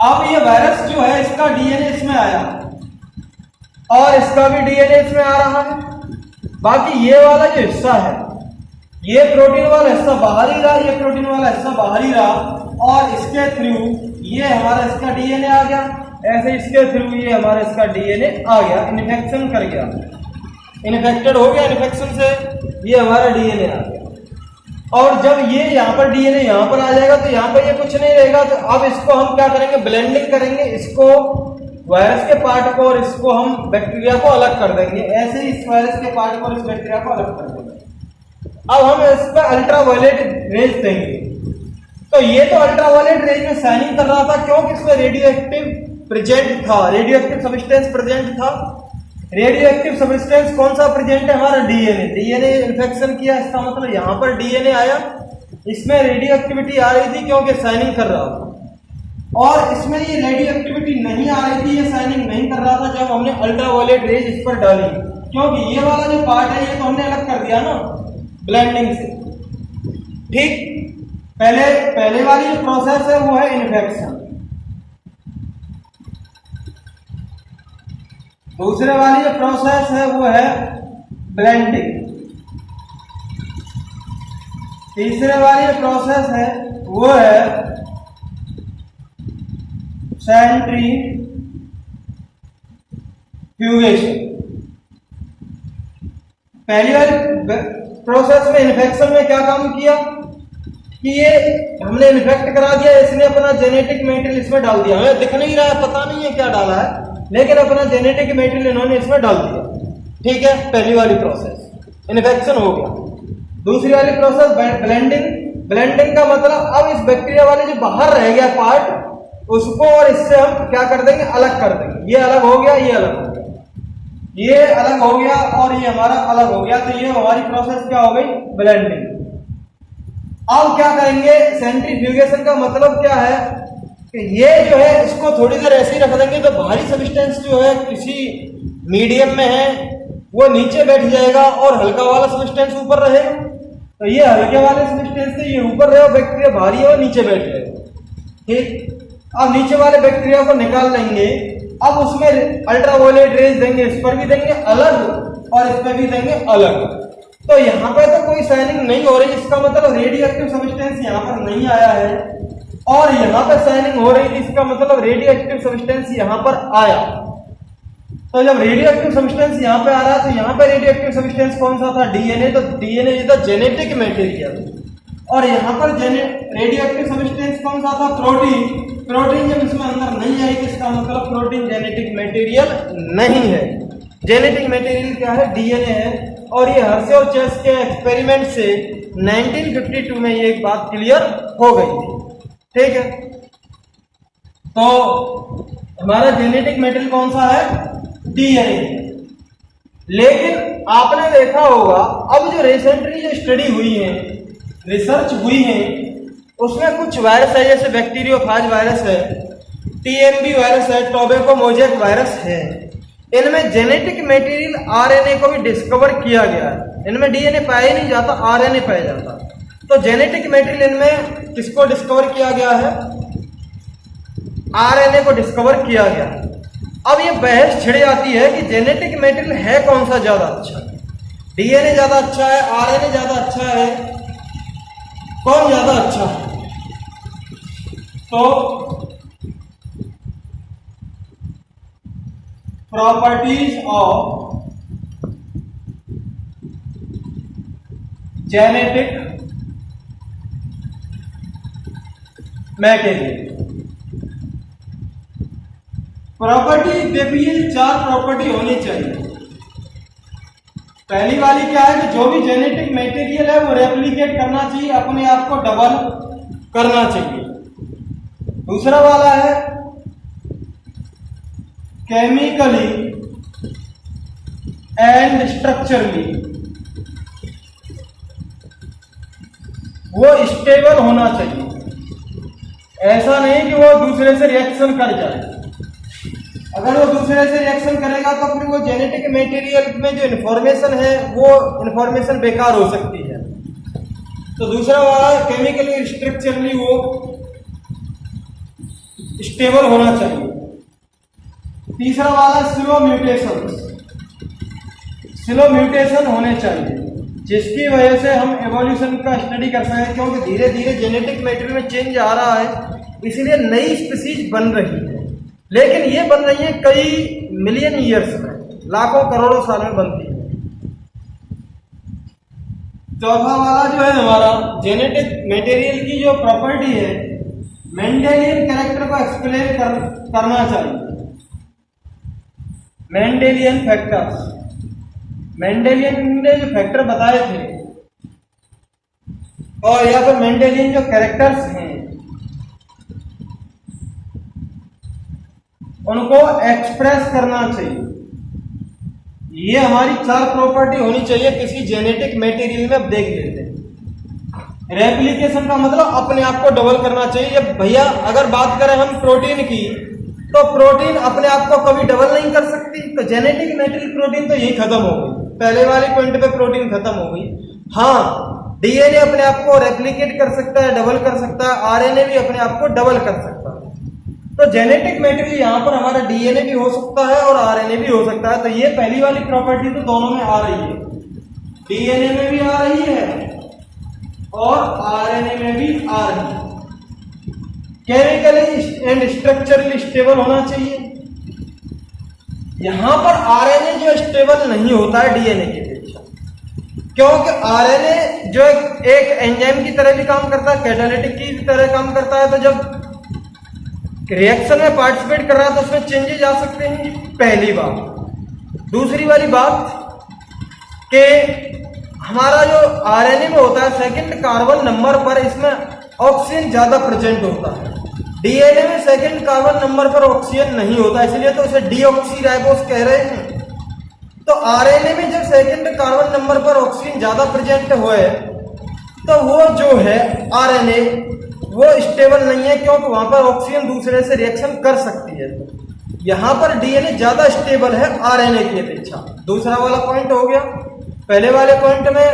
अब ये वायरस जो है इसका डीएनए इसमें आया और इसका भी डीएनए इसमें आ रहा है। बाकी ये वाला जो हिस्सा है, ये प्रोटीन वाला हिस्सा बाहर ही रहा, ये प्रोटीन वाला हिस्सा बाहर ही रहा और इसके थ्रू ये हमारा इसका डीएनए आ गया, ऐसे इसके थ्रू ये हमारा इसका डीएनए आ गया, इन्फेक्शन कर गया, इन्फेक्टेड हो गया, इन्फेक्शन से ये हमारा डीएनए आ गया। और जब ये यहाँ पर डीएनए यहाँ पर आ जाएगा तो यहाँ पर ये कुछ नहीं रहेगा। तो अब इसको हम क्या करेंगे, ब्लेंडिंग करेंगे, इसको वायरस के पार्ट को और इसको हम बैक्टीरिया को अलग कर देंगे। ऐसे ही इस वायरस के पार्ट को और इस बैक्टीरिया को अलग कर देंगे। अब हम इस पर अल्ट्रावायलेट रेज देंगे। तो ये तो अल्ट्रावायलेट रेज में शाइनिंग कर रहा था क्योंकि इसमें रेडियो एक्टिव प्रेजेंट था, रेडियो एक्टिव सब्सटेंस प्रेजेंट था। रेडियो एक्टिव सब्सटेंस कौन सा प्रेजेंट है, हमारा डीएनए। डीएनए इन्फेक्शन किया, इसका मतलब यहाँ पर डीएनए आया, इसमें रेडियो एक्टिविटी आ रही थी क्योंकि शाइनिंग कर रहा था। और इसमें ये रेडियो एक्टिविटी नहीं आ रही थी, ये शाइनिंग नहीं कर रहा था जब हमने अल्ट्रावायलेट रेज इस पर डाली, क्योंकि ये वाला जो पार्ट है ये तो हमने अलग कर दिया ना ब्लेंडिंग से। ठीक, पहले वाली जो प्रोसेस है वो है इन्फेक्शन, दूसरे वाली जो प्रोसेस है वो है ब्लेंडिंग, तीसरे वाली जो प्रोसेस है वो है सेंट्रीफ्यूगेशन। पहली वाली प्रोसेस में इन्फेक्शन में क्या काम किया कि ये हमने इन्फेक्ट करा दिया, इसने अपना जेनेटिक मटेरियल इसमें डाल दिया। हमें दिख नहीं रहा है, पता नहीं है क्या डाला है, लेकिन अपना जेनेटिक मटेरियल इन्होंने इसमें डाल दिया। ठीक है, पहली वाली प्रोसेस इन्फेक्शन हो गया। दूसरी वाली प्रोसेस ब्लेंडिंग। ब्लेंडिंग का मतलब अब इस बैक्टीरिया वाले जो बाहर रह गया पार्ट उसको और इससे हम क्या कर देंगे, अलग कर देंगे। ये अलग हो गया, ये अलग हो गया, ये अलग हो गया और ये हमारा अलग हो गया। तो ये हमारी प्रोसेस क्या हो गई, ब्लेंडिंग। अब क्या करेंगे, सेंट्रीफ्यूगेशन का मतलब क्या है कि ये जो है इसको थोड़ी देर ऐसे ही रख देंगे तो भारी सब्सटेंस जो है किसी मीडियम में है वो नीचे बैठ जाएगा और हल्का वाला सब्सटेंस ऊपर रहेगा। तो ये हल्के वाले सब्सटेंस से ये ऊपर रहे और बैक्टीरिया भारी है और नीचे बैठ जाएगा। ठीक, अब नीचे वाले बैक्टीरिया को निकाल लेंगे। अब उसमें अल्ट्रावायलेट रेज देंगे, इस पर भी देंगे अलग और इस पर भी देंगे अलग। तो यहाँ पे तो कोई शाइनिंग नहीं हो रही, इसका मतलब रेडियो एक्टिव सब्सटेंस यहाँ पर नहीं आया है और यहाँ पे शाइनिंग हो रही थी, इसका मतलब रेडियो एक्टिव सब्सटेंस यहाँ पर आया। तो जब रेडियो एक्टिव सब्सटेंस यहाँ पे आ रहा है तो यहाँ पे रेडियो एक्टिव सब्सटेंस कौन सा था, डीएनए। तो डीएनए ये था जेनेटिक मटेरियल और यहाँ पर रेडियो एक्टिव सब्सटेंस कौन सा था, प्रोटीन। प्रोटीन जब इसमें अंदर नहीं आई तो इसका मतलब प्रोटीन जेनेटिक मटेरियल नहीं है। जेनेटिक मटेरियल क्या है, डीएनए है। और ये हर्शे और चेस के एक्सपेरिमेंट से 1952 में ये एक बात क्लियर हो गई थी। ठीक है, तो हमारा जेनेटिक मटेरियल कौन सा है, डीएनए। लेकिन आपने देखा होगा अब जो रिसेंटली जो स्टडी हुई है, रिसर्च हुई है, उसमें कुछ वायरस है जैसे बैक्टीरियोफाज वायरस है, टीएमबी वायरस है, टोबैको मोजेक वायरस है। इनमें जेनेटिक मटेरियल आरएनए को भी डिस्कवर किया गया है। इनमें डीएनए पाया नहीं जाता, आरएनए पाया जाता। तो जेनेटिक मटेरियल इनमें किसको डिस्कवर किया गया है, आरएनए को डिस्कवर किया गया। अब ये बहस छिड़ जाती है कि जेनेटिक मटेरियल है कौन सा ज्यादा अच्छा, डीएनए ज्यादा अच्छा है, आरएनए ज्यादा अच्छा है, कौन ज्यादा अच्छा है। तो properties of genetic material. Property देखिए, 4 प्रॉपर्टी होनी चाहिए। पहली वाली क्या है कि जो भी जेनेटिक मटेरियल है वो रेप्लिकेट करना चाहिए, अपने आप को डबल करना चाहिए। दूसरा वाला है केमिकली एंड स्ट्रक्चरली वो स्टेबल होना चाहिए। ऐसा नहीं कि वो दूसरे से रिएक्शन कर जाए। अगर वो दूसरे से रिएक्शन करेगा तो फिर वो जेनेटिक मटेरियल में जो इन्फॉर्मेशन है वो इन्फॉर्मेशन बेकार हो सकती है। तो दूसरा वाला केमिकली स्ट्रक्चरली वो स्टेबल होना चाहिए। तीसरा वाला स्लो म्यूटेशन होने चाहिए, जिसकी वजह से हम एवोल्यूशन का स्टडी कर सकें, क्योंकि धीरे धीरे जेनेटिक मटेरियल में चेंज आ रहा है, इसीलिए नई स्पीसीज बन रही है। लेकिन ये बन रही है कई मिलियन ईयर्स में, लाखों करोड़ों साल में बनती है। चौथा वाला जो है हमारा जेनेटिक मटेरियल की जो प्रॉपर्टी है, मेंडेलियन कैरेक्टर को एक्सप्लेन करना चाहिए। मेंडेलियन फैक्टर्स, मेंडेलियन ने जो फैक्टर बताए थे और या तो मेंडेलियन जो कैरेक्टर्स हैं उनको एक्सप्रेस करना चाहिए। ये हमारी 4 प्रॉपर्टी होनी चाहिए किसी जेनेटिक मटेरियल में। अब देख लेते हैं। रेप्लिकेशन का मतलब अपने आप को डबल करना चाहिए। भैया अगर बात करें हम प्रोटीन की, तो प्रोटीन अपने आप को कभी डबल नहीं कर सकती, तो जेनेटिक मटेरियल प्रोटीन तो यही खत्म हो गई। पहले वाली पॉइंट पे प्रोटीन खत्म हो गई। हाँ, डीएनए अपने आप को रेप्लिकेट कर सकता है, डबल कर सकता है, आरएनए भी अपने आप को डबल कर सकता है। तो जेनेटिक मटेरियल यहां पर हमारा डीएनए भी हो सकता है और आरएनए भी हो सकता है। तो ये पहली वाली प्रॉपर्टी तो दोनों में आ रही है, डीएनए में भी आ रही है और आरएनए में भी आ रही है। केमिकली एंड स्ट्रक्चरली स्टेबल होना चाहिए। यहां पर आरएनए जो स्टेबल नहीं होता है डीएनए के अपेक्षा, क्योंकि आरएनए जो एक एंजाइम की तरह भी काम करता है, कैटालिटिक की तरह काम करता है। तो जब रिएक्शन में पार्टिसिपेट कर रहा है तो उसमें चेंजेस आ सकते हैं, पहली बात। दूसरी वाली बात कि हमारा जो आरएनए में होता है, सेकंड कार्बन नंबर पर इसमें ऑक्सीजन ज्यादा प्रेजेंट होता है। डीएनए में सेकंड कार्बन नंबर पर ऑक्सीजन नहीं होता, इसलिए तो उसे डीऑक्सीराइबोस कह रहे हैं। तो आरएनए में जब सेकंड कार्बन नंबर पर ऑक्सीजन ज्यादा प्रेजेंट हुए तो वो जो है आरएनए वो स्टेबल नहीं है, क्योंकि वहां पर ऑक्सीजन दूसरे से रिएक्शन कर सकती है। यहां पर डीएनए ज्यादा स्टेबल है आरएनए की अपेक्षा। दूसरा वाला पॉइंट हो गया। पहले वाले पॉइंट में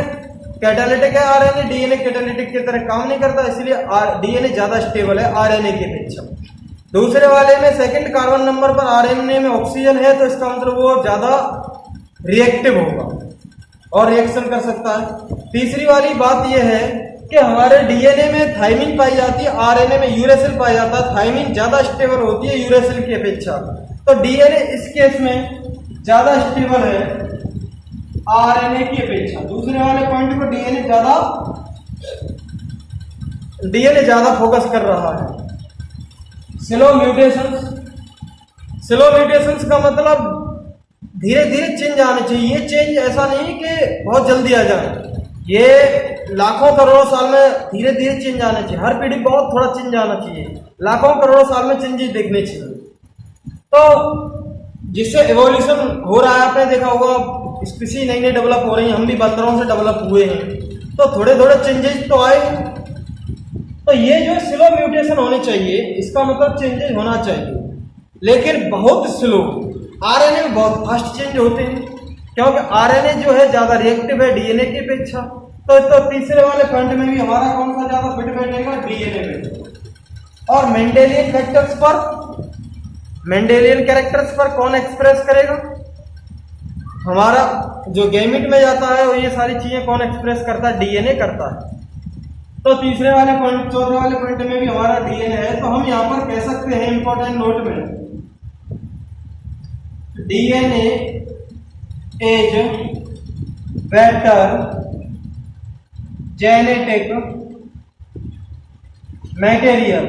कैटालिटिक है आरएनए, डीएनए कैटालिटिक की तरह काम नहीं करता, इसलिए डीएनए ज्यादा स्टेबल है आरएनए की अपेक्षा। दूसरे वाले में सेकंड कार्बन नंबर पर आरएनए में ऑक्सीजन है, तो इसका मतलब वो ज्यादा रिएक्टिव होगा और रिएक्शन कर सकता है। तीसरी वाली बात यह है कि हमारे डीएनए में थाइमिन पाई जाती है, आरएनए में यूरेसिल पाया जाता है। थाइमिन ज्यादा स्टेबल होती है यूरेसिल की अपेक्षा, तो डीएनए इस केस में ज्यादा स्टेबल है आरएनए की अपेक्षा। दूसरे वाले पॉइंट पर डीएनए ज्यादा फोकस कर रहा है। स्लो म्यूटेशंस का मतलब धीरे धीरे चेंज आने चाहिए। ये चेंज ऐसा नहीं कि बहुत जल्दी आ जाए, ये लाखों करोड़ों साल में धीरे धीरे चेंज आना चाहिए। हर पीढ़ी बहुत थोड़ा चेंज आना चाहिए, लाखों करोड़ों साल में चेंजेस देखने चाहिए। तो जिससे एवोल्यूशन हो रहा है, आपने देखा होगा स्पीसी नई नई डेवलप हो रही है, हम भी बंदरों से डेवलप हुए हैं, तो थोड़े थोड़े चेंजेस तो आए। तो ये जो स्लो म्यूटेशन होने चाहिए, इसका मतलब चेंजेस होना चाहिए, लेकिन बहुत स्लो। आरएनए में बहुत फास्ट चेंज होते हैं, क्योंकि आरएनए जो है ज्यादा रिएक्टिव है डीएनए की अपेक्षा। तो तीसरे वाले पॉइंट में भी हमारा कौन सा ज्यादा फिट बैठेगा, डीएनए में। और मेंडेलियन फैक्टर्स पर, मेंडेलियन कैरेक्टर्स पर कौन एक्सप्रेस करेगा? हमारा जो गैमेट में जाता है वो ये सारी चीजें कौन एक्सप्रेस करता है? डीएनए करता है। तो तीसरे वाले पॉइंट, चौथे वाले पॉइंट में भी हमारा डीएनए है। तो हम यहां पर कह सकते हैं इंपॉर्टेंट नोट में, DNA is better genetic material.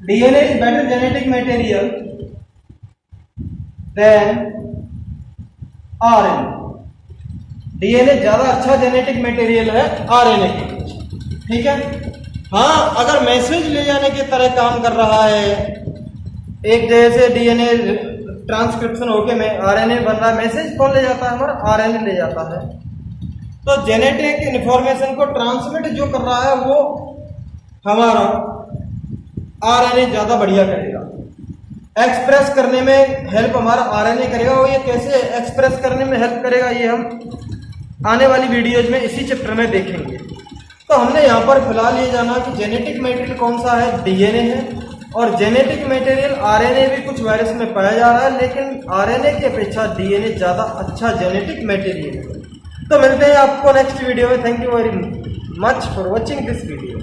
DNA is better genetic material than RNA. DNA ज्यादा अच्छा जेनेटिक मटेरियल है आरएनए के, ठीक है। हाँ, अगर मैसेज ले जाने की तरह काम कर रहा है, एक जैसे डीएनए ट्रांसक्रिप्शन होके में आरएनए बन रहा है, मैसेज कौन ले जाता है? हमारा आरएनए ले जाता है। तो जेनेटिक इंफॉर्मेशन को ट्रांसमिट जो कर रहा है वो हमारा आरएनए ज्यादा बढ़िया करेगा। एक्सप्रेस करने में हेल्प हमारा आरएनए करेगा। वो ये कैसे एक्सप्रेस करने में हेल्प करेगा, ये हम आने वाली वीडियोज में इसी चैप्टर में देखेंगे। तो हमने यहाँ पर फिलहाल ये जाना कि जेनेटिक मटेरियल कौन सा है, डीएनए है। और जेनेटिक मटेरियल आरएनए भी कुछ वायरस में पाया जा रहा है, लेकिन आरएनए की अपेक्षा डीएनए ज्यादा अच्छा जेनेटिक मटेरियल है। तो मिलते हैं आपको नेक्स्ट वीडियो में। Thank you very much for watching this video.